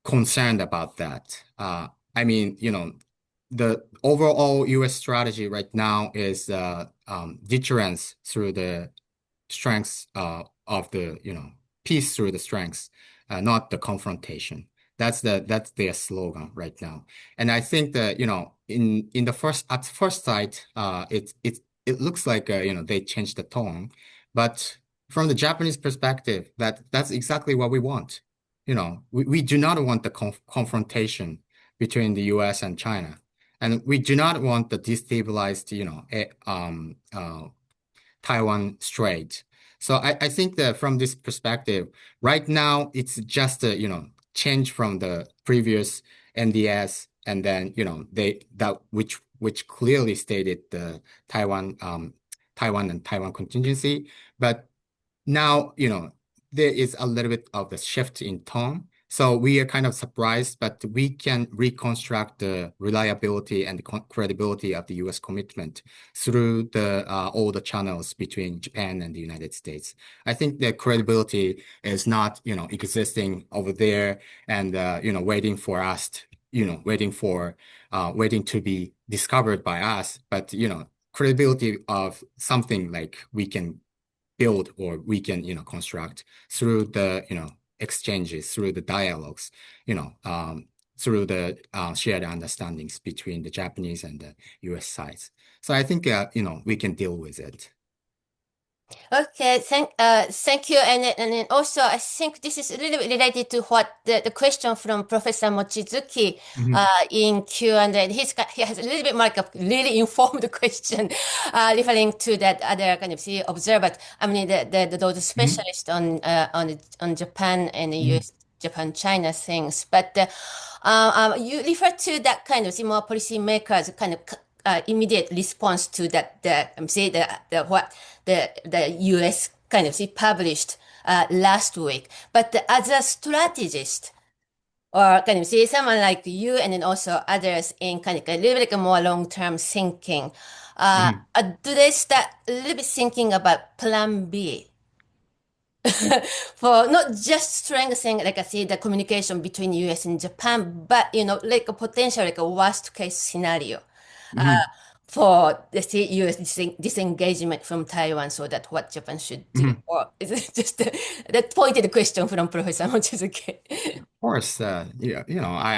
concerned about that. I mean, the overall U.S. strategy right now is deterrence through the strengths of the, peace through the strengths, not the confrontation. That's their slogan right now. And I think that, in the at first sight, it looks like they changed the tone, but from the Japanese perspective, that's exactly what we want. We do not want the confrontation between the US and China. And we do not want the destabilized, Taiwan Strait. So I think that from this perspective, right now it's just a, change from the previous NDS, and then, which clearly stated the Taiwan and Taiwan contingency. But now, there is a little bit of the shift in tone. So we are kind of surprised, but we can reconstruct the reliability and the credibility of the U.S. commitment through all the channels between Japan and the United States. I think the credibility is not, existing over there and, waiting for us, waiting to be discovered by us. But, credibility of something like we can build or we can, construct through the, exchanges, through the dialogues, through the shared understandings between the Japanese and the US sides. So I think, we can deal with it. Okay, thank you. And then also, I think this is a little bit related to what the question from Professor Mochizuki Hmm. in Q&A. He has a little bit more like a really informed question referring to that other kind of see observer. I mean, those Hmm. specialists on Japan and the Hmm. US, Japan, China things. But you refer to that kind of see more policymakers kind of immediate response to that say the what the US kind of see published last week. But as a strategist or kind of see someone like you and then also others in kind of a little bit more long-term thinking, Hmm. do they start a little bit thinking about plan B? For not just strengthening, like I say, the communication between US and Japan, but like a potential, like a worst case scenario Hmm. for the US disengagement from Taiwan, so that what Japan should do? Hmm. Or is it just that pointed question from Professor Mochizuki? Of course, yeah,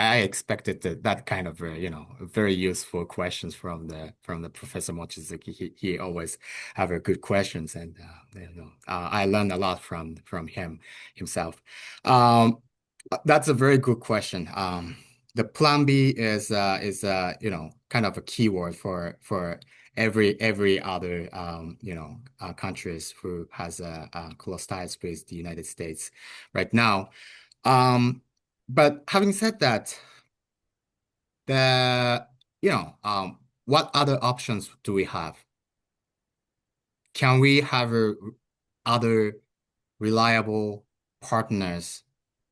I expected that kind of, very useful questions from the Professor Mochizuki. He always have a good questions, and I learned a lot from himself. Um, that's a very good question. The plan B is kind of a keyword for every other countries who has close ties with the United States right now. Um, but having said that, the what other options do we have? Can we have other reliable partners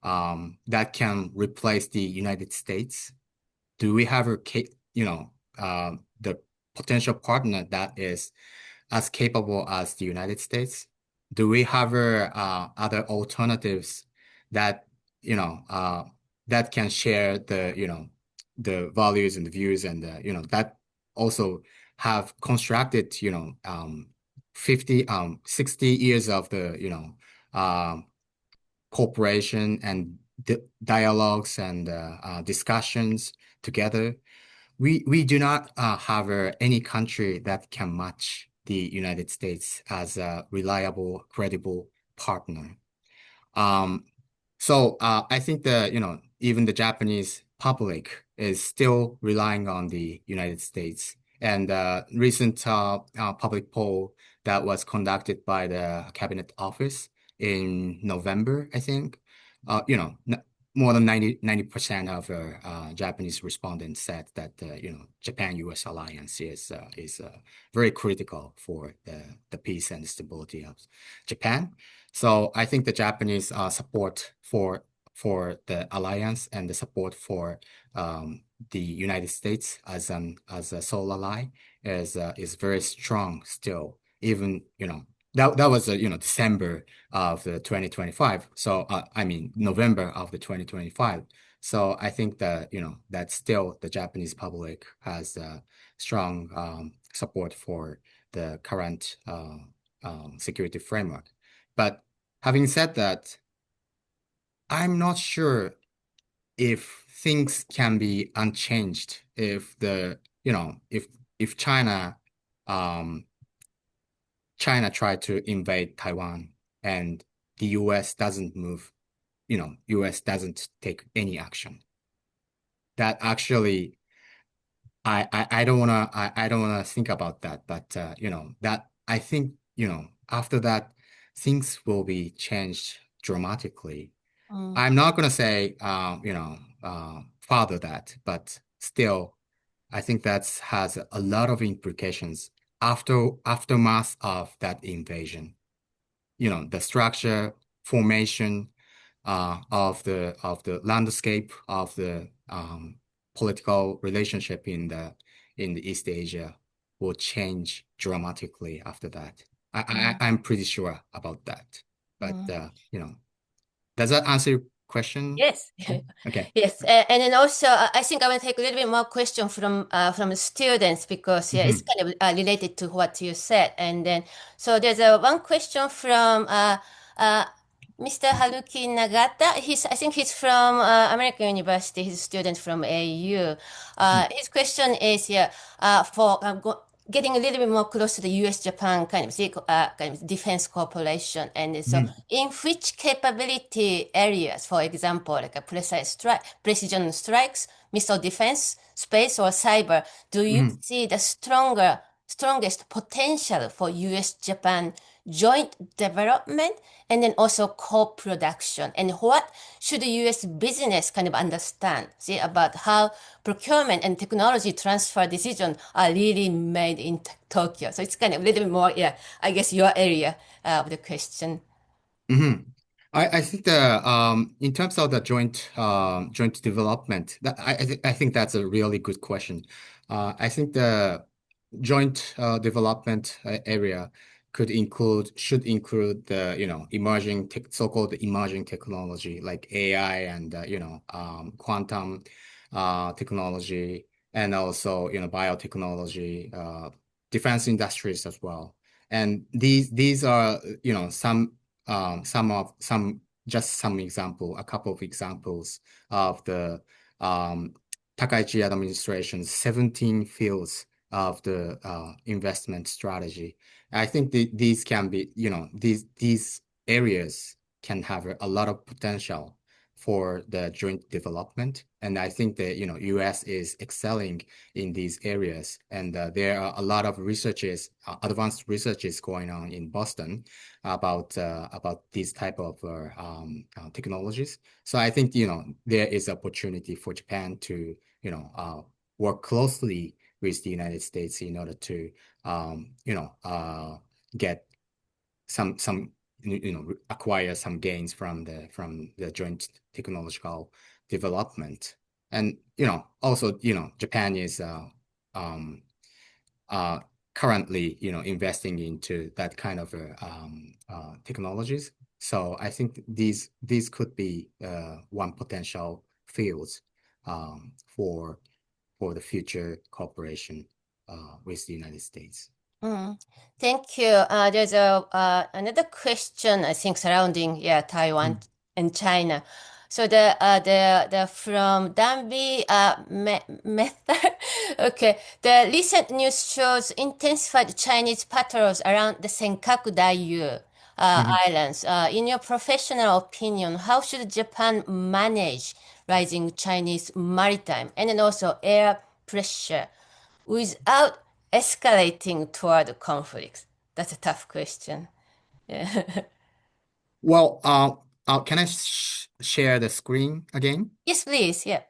that can replace the United States? Do we have the potential partner that is as capable as the United States? Do we have other alternatives that you know uh, that can share the values and the views and that also have constructed 60 years of the cooperation and dialogues and discussions together. We do not have any country that can match the United States as a reliable, credible partner. Um, so I think that, even the Japanese public is still relying on the United States. And recent public poll that was conducted by the Cabinet Office in November, I think, n more than 90% of Japanese respondents said that, Japan-US alliance is very critical for the peace and stability of Japan. So I think the Japanese support for the alliance and the support for the United States as a sole ally is very strong still. Even that was December of the 2025. So I mean November of the 2025. So I think that that still the Japanese public has strong support for the current security framework. But having said that, I'm not sure if things can be unchanged if if um China tried to invade Taiwan and the US doesn't move, US doesn't take any action. That actually I don't wanna I don't wanna think about that, but that I think, after that things will be changed dramatically. Mm, I'm not gonna say, father that, but still, I think that has a lot of implications aftermath of that invasion. The structure, formation, of the landscape of the political relationship in the East Asia will change dramatically after that. mm, I'm pretty sure about that. But mm. does that answer your question? Yes, Okay. yes, and then also I think I will take a little bit more question from the students because yeah, it's Hmm. kind of related to what you said. And then so there's one question from Mr. Haruki Nagata. I think he's from American University. He's a student from AU. His question is yeah for getting a little bit more close to the U.S.-Japan kind of defense cooperation. And so, Hmm. in which capability areas, for example, like a precision strikes, missile defense, space, or cyber, do you Hmm. see the strongest potential for U.S.-Japan joint development and then also co-production? And what should the U.S. business kind of understand, see, about how procurement and technology transfer decisions are really made in Tokyo? So it's kind of a little bit more, yeah, I guess your area of the question. Hmm. I think the in terms of the joint development, I think that's a really good question. I think the joint development area should include the emerging tech, so-called emerging technology like AI and quantum technology, and also biotechnology, defense industries as well. And these are some just some example, a couple of examples of the Takaichi administration's 17 fields of the investment strategy. I think these can be, these areas can have a lot of potential for the joint development. And I think that, US is excelling in these areas. And there are a lot of advanced researches going on in Boston about these type of technologies. So I think, there is opportunity for Japan to, work closely with the United States in order to, get some acquire some gains from the joint technological development. And also Japan is um uh currently investing into that kind of technologies. So I think these could be one potential fields for the future cooperation with the United States. Mm. Thank you. There's another question, I think, surrounding yeah, Taiwan Mm. and China. So the from Danby method. Okay, the recent news shows intensified Chinese patrols around the Senkaku Dairyu Mhm. islands. In your professional opinion, how should Japan manage rising Chinese maritime and then also air pressure without escalating toward conflicts? That's a tough question. Yeah. Well, can I sh share the screen again? Yes, please. Yeah.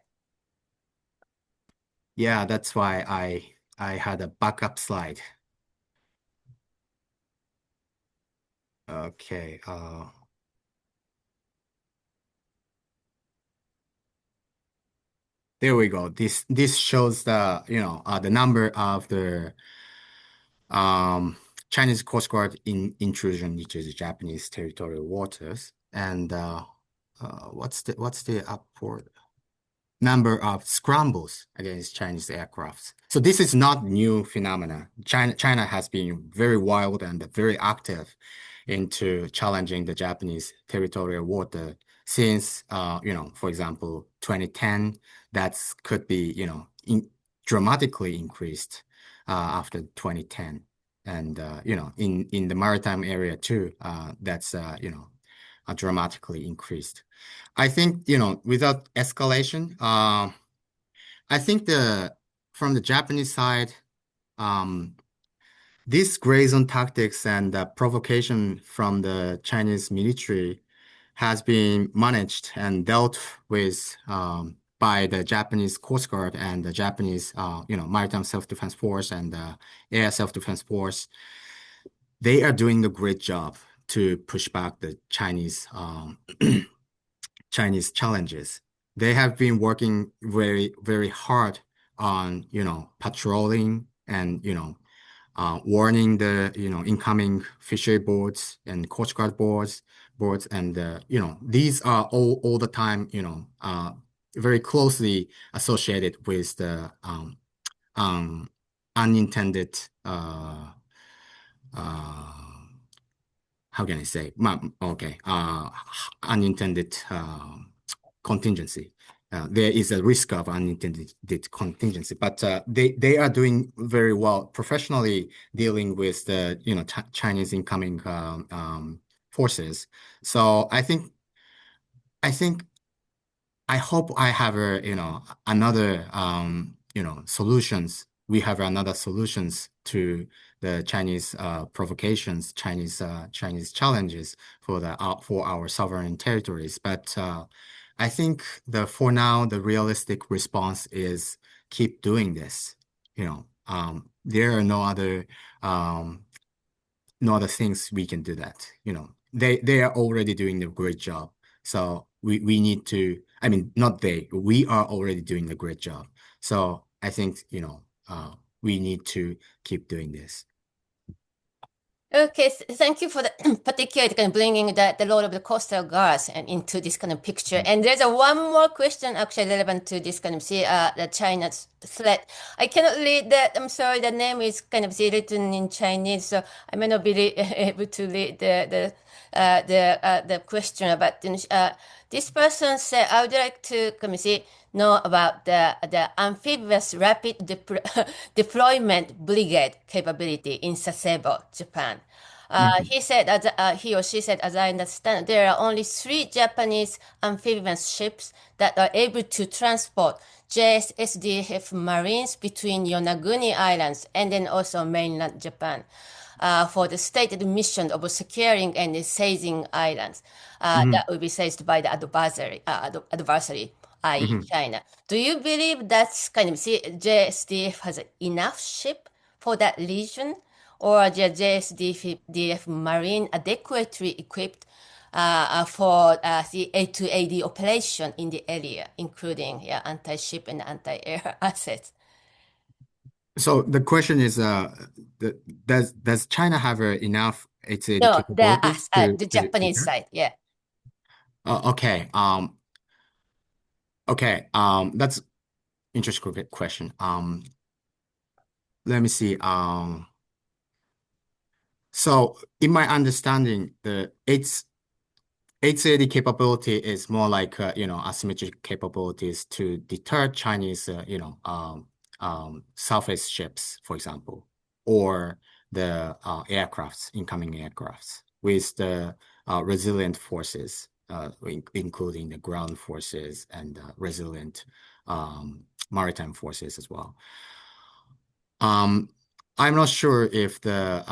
Yeah, that's why I had a backup slide. Okay. There we go. This shows the number of the um Chinese Coast Guard in intrusion into the Japanese territorial waters, and what's the upward number of scrambles against Chinese aircrafts. So this is not new phenomena. China has been very wild and very active into challenging the Japanese territorial water since, for example, 2010. That's could be, dramatically increased after 2010. And, in the maritime area too, that's, dramatically increased. I think, without escalation, I think from the Japanese side, um, these gray zone tactics and provocation from the Chinese military has been managed and dealt with by the Japanese Coast Guard and the Japanese, Maritime Self-Defense Force and Air Self-Defense Force. They are doing a great job to push back the Chinese challenges. They have been working very, very hard on, patrolling and, warning the, incoming fishery boats and Coast Guard boats. And, these are all the time, very closely associated with the um, unintended, uh, how can I say? Okay, unintended contingency. There is a risk of unintended contingency, but they are doing very well professionally dealing with the Ch Chinese incoming forces. So I think I hope I have another solutions. We have another solutions to the Chinese provocations, Chinese challenges for our sovereign territories. But I think for now the realistic response is keep doing this. There are um, no other things we can do that. They are already doing a great job. So we need to, I mean, not they, we are already doing a great job. So I think, we need to keep doing this. Okay, thank you for the particularly kind of bringing the role of the coastal guards and into this kind of picture. And there's a one more question actually relevant to this kind of see the China's threat. I cannot read that. I'm sorry, the name is kind of see written in Chinese, so I may not be able to read the question. But this person said, I would like to come see know about the amphibious rapid deployment brigade capability in Sasebo, Japan. Mhm. He said, he or she said, as I understand, there are only three Japanese amphibious ships that are able to transport JSSDF Marines between Yonaguni Islands and then also mainland Japan for the stated mission of securing and seizing islands that Mhm. will be seized by the adversary, i.e. Mhm. China. Do you believe that's kind of JSDF has enough ship for that region, or the JSDF Marine adequately equipped for the A2AD operation in the area, including anti-ship and anti-air assets? So the question is, does China have enough 880 No, capabilities the to Japanese compare? side, yeah. Okay. Okay. That's interesting question. Let me see. So in my understanding, 880 capability is more like asymmetric capabilities to deter Chinese surface ships, for example, or the aircrafts, incoming aircrafts, with the resilient forces, including the ground forces and resilient maritime forces as well. Um, I'm not sure if the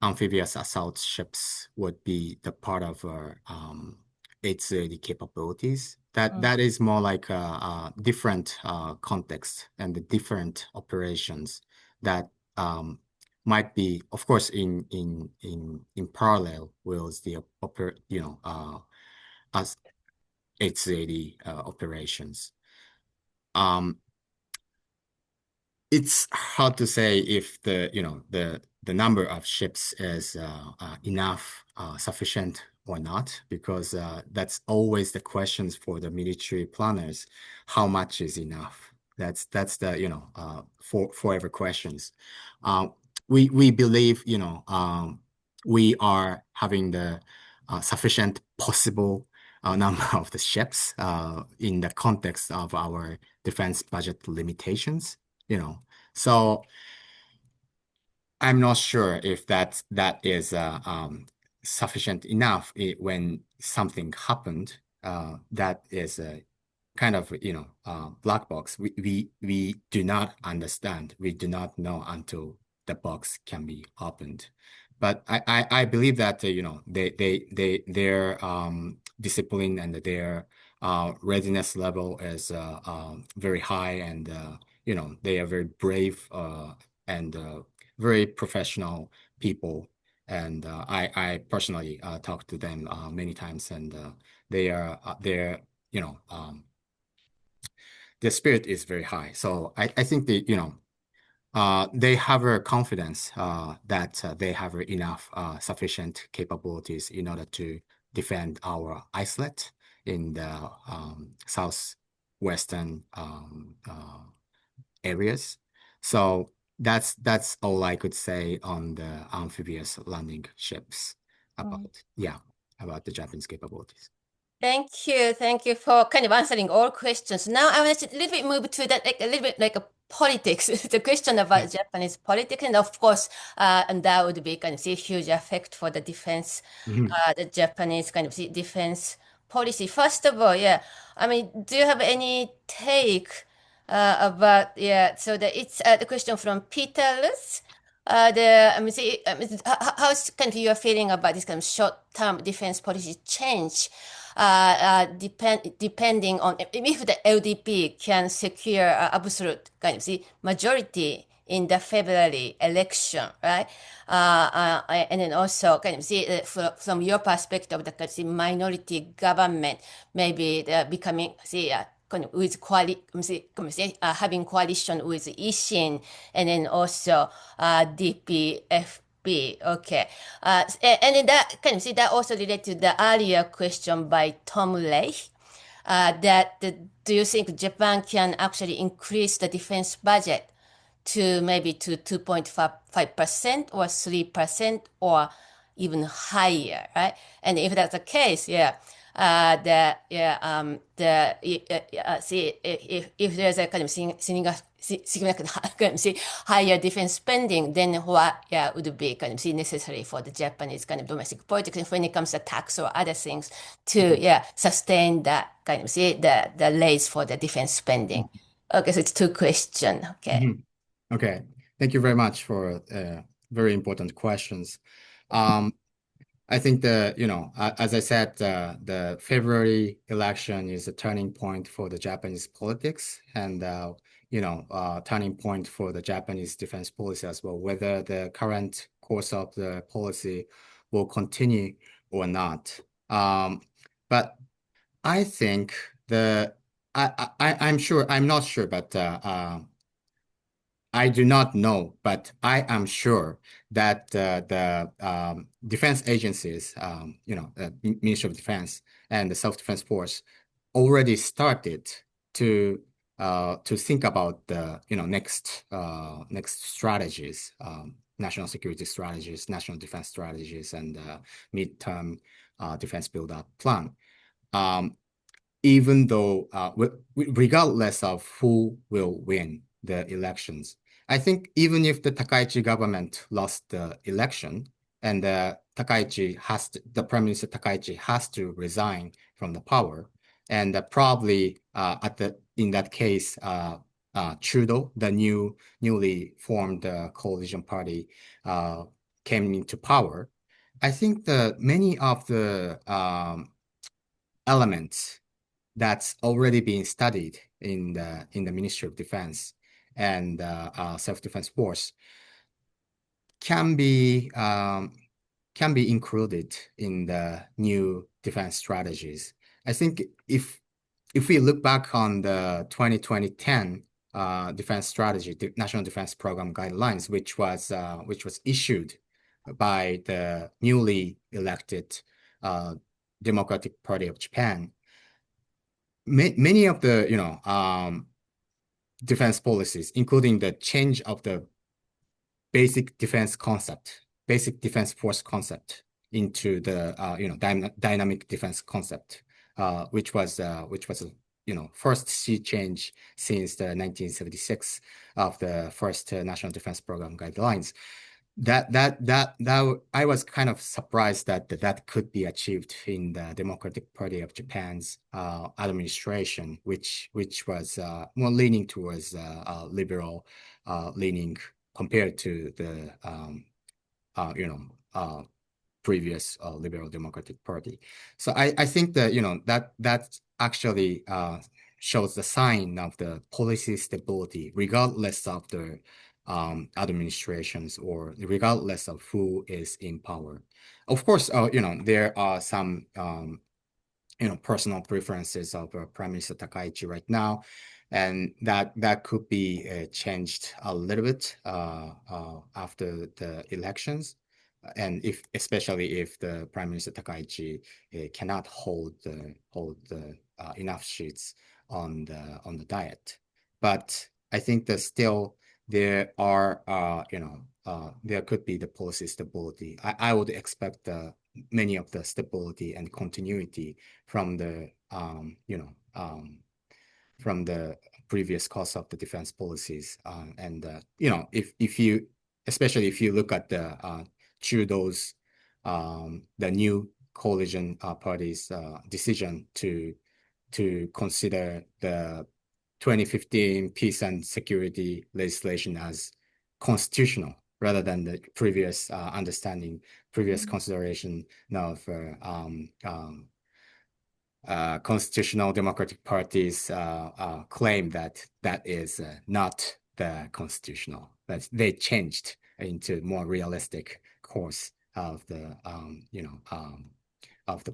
amphibious assault ships would be the part of our 830 capabilities. That is more like a different context and the different operations that might be, of course, in parallel with the as 830 operations. Um, It's hard to say if the number of ships is enough, sufficient or not, because that's always the questions for the military planners. How much is enough? That's the forever questions. Uh, we believe we are having the sufficient possible number of the ships in the context of our defense budget limitations. You know, so I'm not sure if that is sufficient enough when something happened. That is a kind of black box. We do not understand. We do not know until the box can be opened. But I believe that their discipline and their readiness level is very high, and they are very brave and very professional people. And I personally talked to them many times, and they're you know their spirit is very high. So I think they have a confidence that they have enough sufficient capabilities in order to defend our islet in the southwestern areas. So that's all I could say on the amphibious landing ships Mm. about, yeah, about the Japanese capabilities. Thank you. Thank you for kind of answering all questions. Now I want to a little bit move to that, like a little bit like a politics, the question Yeah. about Japanese politics, and of course, and that would be kind of see huge effect for the defense, Mhm. the Japanese kind of see defense policy. First of all, yeah, I mean, do you have any take about yeah? So it's the question from Peter Lutz. I mean, how's kind of your feeling about this kind of short-term defense policy change? Depending on if the LDP can secure absolute kind of see majority in the February election, right? And then also kind of see from your perspective, the kind of see minority government maybe becoming see kind of with having coalition with Ishin and then also DPFP. Okay. And then that kind of see that also related to the earlier question by Tom Leigh. Do you think Japan can actually increase the defense budget to maybe to 2.5% or 3% or even higher, right? And if that's the case, yeah, see, if there's a kind of significant kind of see higher defense spending, then what yeah would be kind of see necessary for the Japanese kind of domestic politics and when it comes to tax or other things to Mhm. yeah sustain that kind of see the raise for the defense spending. Okay, so it's two questions. Okay. Mhm. Okay. Thank you very much for very important questions. Um, I think as I said, the February election is a turning point for the Japanese politics and, turning point for the Japanese defense policy as well, whether the current course of the policy will continue or not. But I think I'm sure, I'm not sure, but I do not know, but I am sure that the defense agencies, Ministry of Defense and the Self-Defense Force, already started to to think about the next strategies, national security strategies, national defense strategies, and midterm defense build-up plan. Um, Even though, regardless of who will win the elections, I think even if the Takaichi government lost the election and the Prime Minister Takaichi has to resign from the power, and probably in that case, Trudeau, the newly formed coalition party, uh, came into power. I think the many of the elements that's already being studied in the Ministry of Defense and self-defense force can be um, can be included in the new defense strategies. I think if we look back on the 2010 defense strategy, the National Defense Program guidelines, which was issued by the newly elected Democratic Party of Japan, many of the defense policies, including the change of the basic defense force concept into the dynamic defense concept, which was first sea change since the 1976 of the first National Defense Program guidelines. That I was kind of surprised that could be achieved in the Democratic Party of Japan's administration, which was more leaning towards liberal leaning compared to the previous Liberal Democratic Party. So I think that that actually shows the sign of the policy stability, regardless of the administrations or regardless of who is in power. Of course, there are some personal preferences of Prime Minister Takaichi right now, and that could be changed a little bit after the elections, and especially if the Prime Minister Takaichi cannot hold the enough seats on the diet. But I think that still there are there could be the policy stability. I would expect many of the stability and continuity from the from the previous course of the defense policies. And if you especially if you look at the Trudeau's the new coalition party's decision to consider the 2015 peace and security legislation as constitutional rather than the previous previous consideration of constitutional democratic parties claim that that is not the constitutional, that they changed into more realistic course of the of the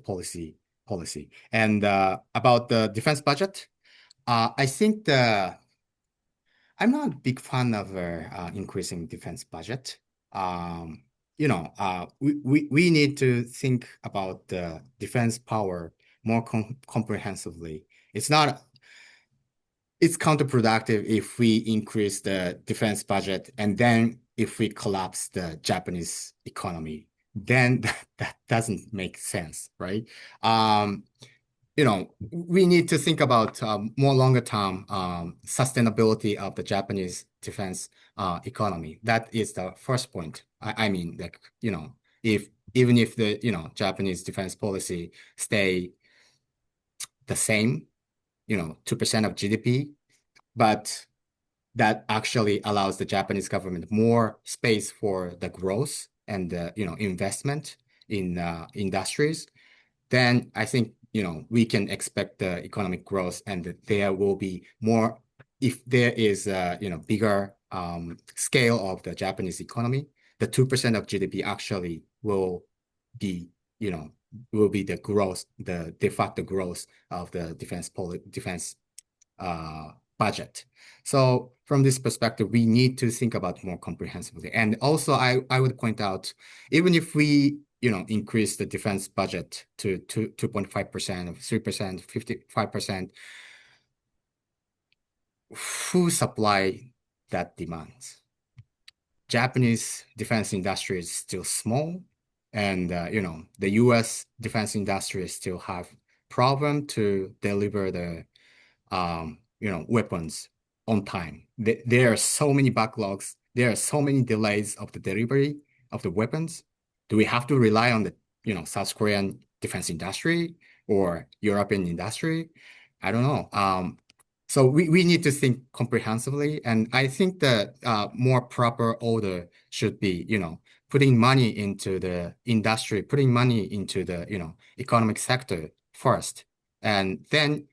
policy. And about the defense budget, I think I'm not a big fan of increasing defense budget. Um, we need to think about the defense power more comprehensively. It's counterproductive if we increase the defense budget and then if we collapse the Japanese economy, then that doesn't make sense, right? Um, we need to think about more longer term sustainability of the Japanese defense economy. That is the first point. I mean, like, if even if the, Japanese defense policy stay the same, 2% of GDP, but that actually allows the Japanese government more space for the growth and the, investment in industries, then I think, we can expect the economic growth and that there will be more, if there is a, bigger scale of the Japanese economy, the 2% of GDP actually will be, the growth, the de facto growth of the defense budget. So from this perspective, we need to think about more comprehensively. And also, I would point out, even if we, increase the defense budget to 2.5%, 3%, 55%, who supply that demands? Japanese defense industry is still small. And the U.S. defense industry still have problem to deliver the weapons on time. There are so many backlogs. There are so many delays of the delivery of the weapons. Do we have to rely on the, South Korean defense industry or European industry? I don't know. So we need to think comprehensively, and I think that more proper order should be, putting money into the industry, putting money into the, economic sector first, and then,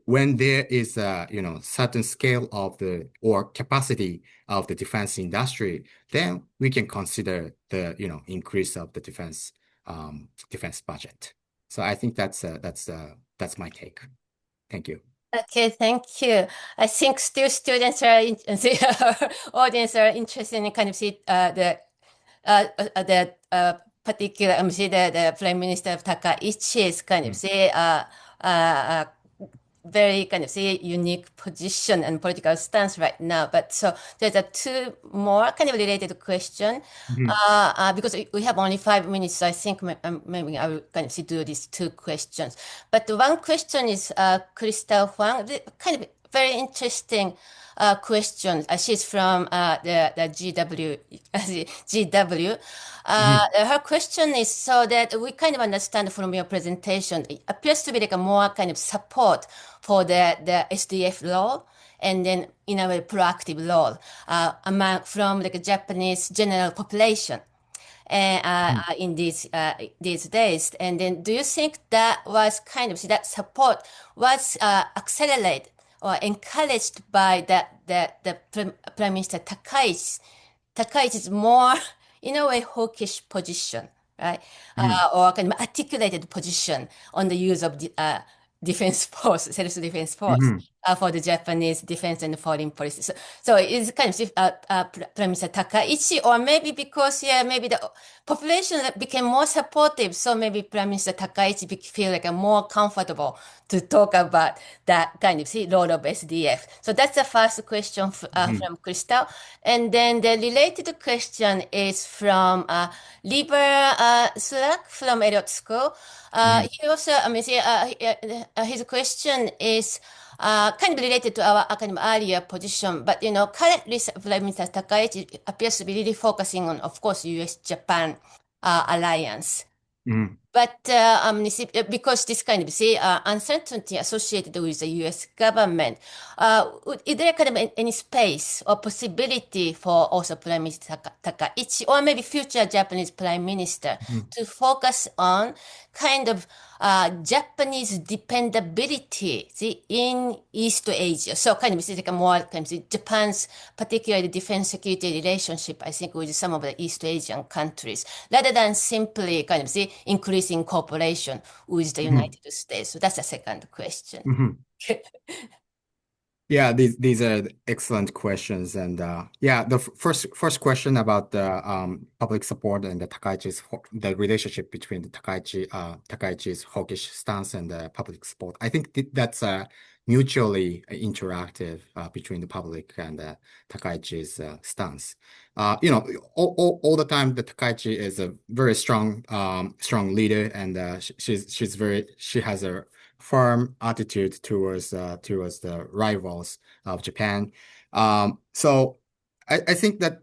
when there is a, certain scale of the or capacity of the defense industry, then we can consider the, increase of the defense budget. So I think that's my take. Thank you. Okay, thank you. I think still students are in the audience are interested in kind of see the particular, see the Prime Minister of Takaichi's kind of Mm, say uh, very kind of say unique position and political stance right now. But so there's a two more kind of related question. mhm, Because we have only 5 minutes, so I think maybe I will kind of see do these two questions. But the one question is Crystal Huang, kind of very interesting question. She's from the GW. GW. mhm, Her question is so that we kind of understand from your presentation, it appears to be like a more kind of support for the SDF law and then in a way proactive role among from like a Japanese general population mhm, in these days. And then, do you think that was kind of that support was accelerated or encouraged by the Prime Minister Takaichi's more in a way hawkish position, right? mhm, Or kind of articulated position on the use of the defense force, self-defense force mhm, for the Japanese defense and foreign policy. So it's kind of Prime Minister Takaichi, or maybe because, yeah, maybe the population became more supportive, so maybe Prime Minister Takaichi feel like a more comfortable to talk about that kind of see role of SDF. So that's the first question mhm, from Crystal. And then the related question is from Liber Sulak from Elliott School. mhm, He also, I mean, his question is kind of related to our kind of earlier position, but currently Prime Minister Takaichi appears to be really focusing on, of course, U.S.-Japan alliance. mhm, But because this kind of say uncertainty associated with the U.S. government, is there kind of any space or possibility for also Prime Minister Takaichi or maybe future Japanese Prime Minister mhm, to focus on kind of Japanese dependability see, in East Asia? So kind of see like a more kind of see Japan's particularly defense security relationship, I think, with some of the East Asian countries, rather than simply kind of see increasing cooperation with the mhm, United States. So that's the second question. mhm. Yeah, these are excellent questions, and yeah, the first question about the public support and the relationship between the Takaichi's hawkish stance and the public support. I think that's mutually interactive between the public and Takaichi's stance. All the time, the Takaichi is a very strong leader, and she has a firm attitude towards the rivals of Japan. So I think that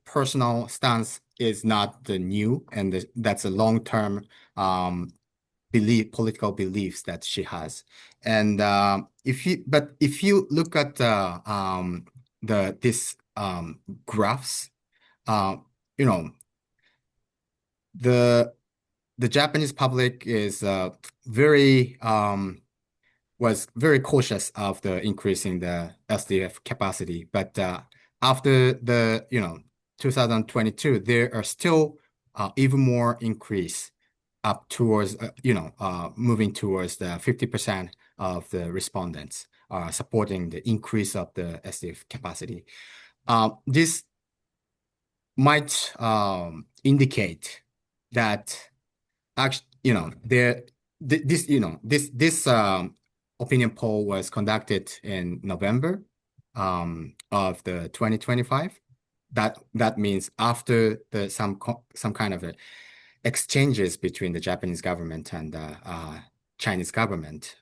personal stance is not the new, and that's a long-term political beliefs that she has. And if you look at this graphs, uh, you know the the Japanese public is very was very cautious of the increasing the SDF capacity. But after the 2022, there are still even more increase up towards moving towards the 50% of the respondents supporting the increase of the SDF capacity. This might indicate that actually, this opinion poll was conducted in November of the 2025. that means after the some kind of exchanges between the Japanese government and the Chinese government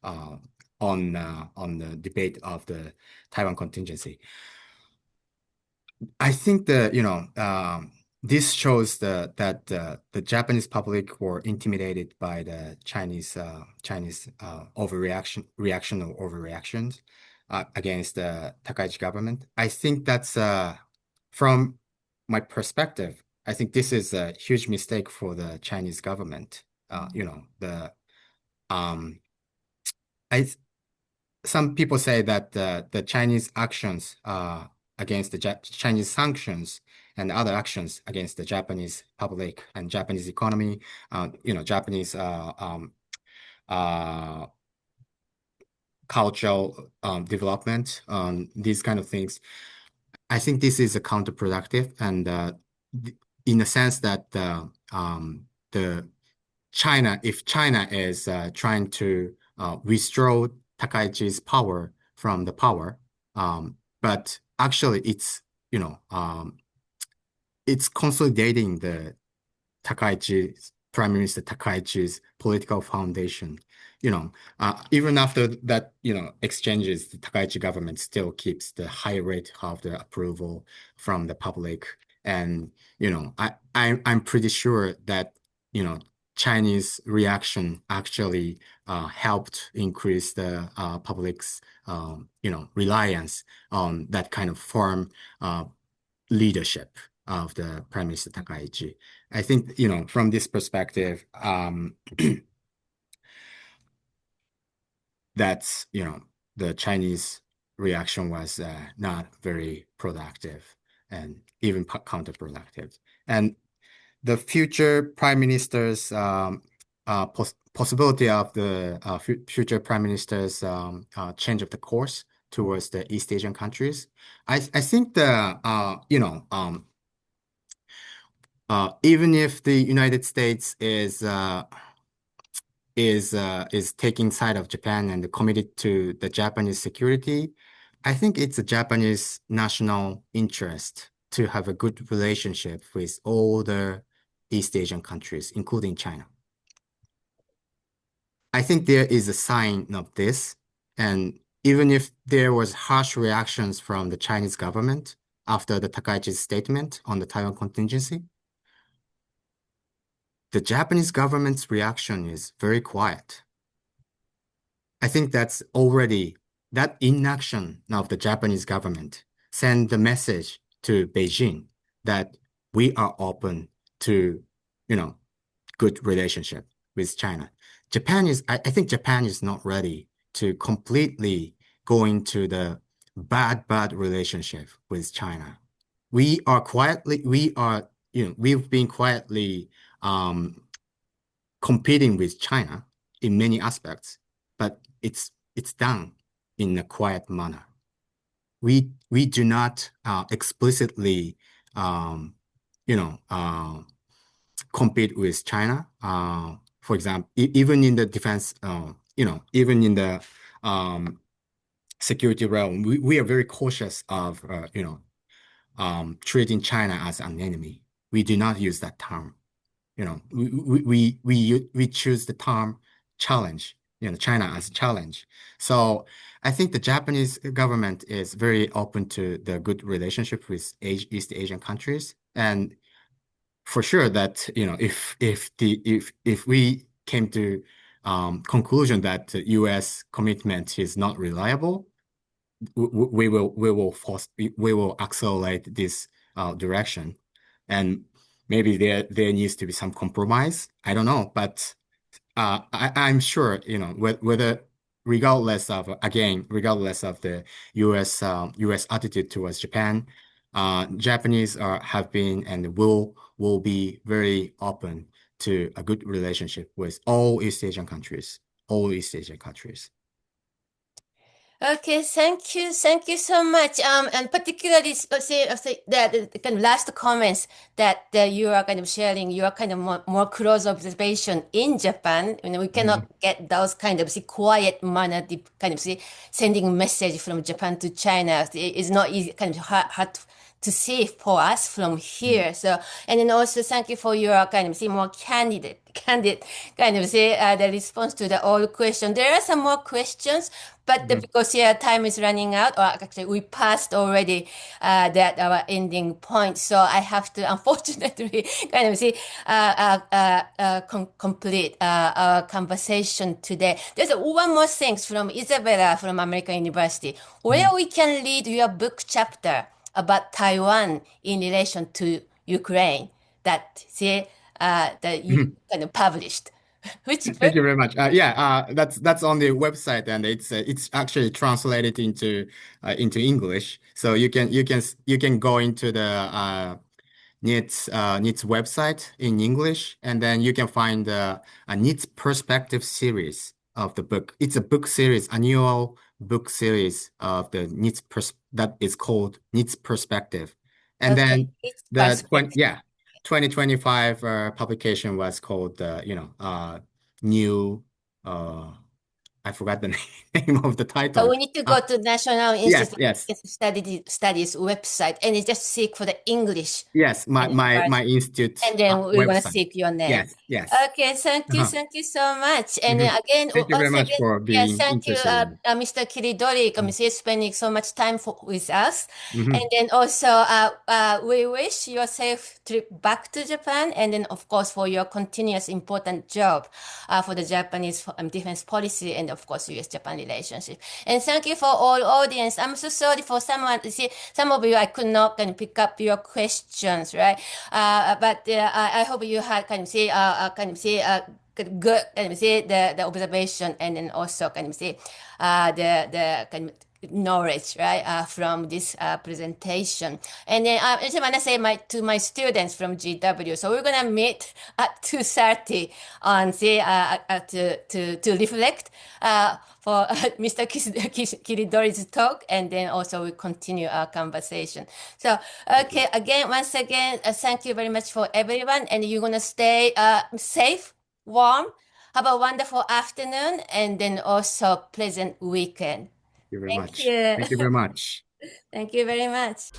on the debate of the Taiwan contingency. I think that, this shows that the Japanese public were intimidated by the Chinese reactional overreactions against the Takaichi government. I think that's from my perspective, I think this is a huge mistake for the Chinese government. The um, I some people say that the Chinese actions against the Chinese sanctions and other actions against the Japanese public and Japanese economy, Japanese uh, cultural development, these kind of things. I think this is a counterproductive, and in the sense that the if China is trying to withdraw Takaichi's power from the power, but actually it's consolidating the Prime Minister Takaichi's political foundation. Even after that, exchanges, the Takaichi government still keeps the high rate of the approval from the public. And, I'm pretty sure that, Chinese reaction actually helped increase the public's, reliance on that kind of firm leadership of the Prime Minister Takaichi. I think, from this perspective, that's, the Chinese reaction was not very productive and even counterproductive. And the future prime minister's possibility of the future prime minister's change of the course towards the East Asian countries. I think even if the United States is taking side of Japan and committed to the Japanese security, I think it's a Japanese national interest to have a good relationship with all the East Asian countries, including China. I think there is a sign of this, and even if there was harsh reactions from the Chinese government after the Takaichi's statement on the Taiwan contingency, the Japanese government's reaction is very quiet. I think that inaction of the Japanese government send the message to Beijing that we are open to, good relationship with China. I think Japan is not ready to completely go into the bad relationship with China. We've been quietly competing with China in many aspects, but it's done in a quiet manner. We do not explicitly compete with China. For example, even in the defense, even in the security realm, we are very cautious of treating China as an enemy. We do not use that term. We choose the term challenge, China as a challenge. So I think the Japanese government is very open to the good relationship with East Asian countries. And for sure that, if we came to conclusion that the US commitment is not reliable, we will accelerate this direction. And maybe there needs to be some compromise. I don't know, but I'm sure, whether regardless of the US attitude towards Japan, Japanese have been and will be very open to a good relationship with all East Asian countries, all East Asian countries. Okay, thank you so much. And particularly say that the kind of last comments that you are kind of sharing your kind of more close observation in Japan. We cannot get those kind of quiet manner, kind of sending message from Japan to China. It's not easy, kind of hard to see for us from Mhm. here. So, and then also thank you for your kind of see more candid kind of say the response to the all question. There are some more questions, but Mhm. because yeah, time is running out, or actually we passed already that our ending point. So I have to unfortunately kind of see complete our conversation today. There's one more thing from Isabella from American University, where Mhm. we can read your book chapter about Taiwan in relation to Ukraine that see that you Mhm. kind of published. Which Thank book? you very much. Yeah, that's on the website, and it's actually translated into English. So you can go into the NIT's website in English, and then you can find a NIT's Perspective series of the book. It's a book series, annual book series of the NIT's pers that is called NIT's Perspective. And Okay, then it's the 20, perspective. yeah, 2025 publication was called new uh I forgot the name of the So title. we need to Uh, go to National yes, Institute yes. of Studies website and you just seek for the English Yes, my kind of my my version. institute And then we're gonna website. seek your name. Yes, yes. Okay, Uh-huh. thank you so much. And Hmm. then again, Thank you very once much again, for yes, being thank you, interested in Mr. Kiridori, it. spending so much time with us. And Mm-hmm. then also, we wish you a safe trip back to Japan. And then, of course, for your continuous important job for the Japanese defense policy and, of course, U.S.-Japan relationship. And thank you for all audience. I'm so sorry for someone. See, some of you I could not kind of pick up your questions, right? But I hope you had good kind of say the observation and then also kind of say the kind of knowledge right from this presentation. And then I just want to say my students from GW, so we're gonna meet at 2:30 on say to reflect for Mr. Kiridori's talk, and then also we continue our conversation. So, Thank you. okay, again, once again, thank you very much for everyone, and you're gonna stay safe, warm. Have a wonderful afternoon, and then also pleasant weekend. Thank you very Thank much. you. Thank you very much. Thank you very much.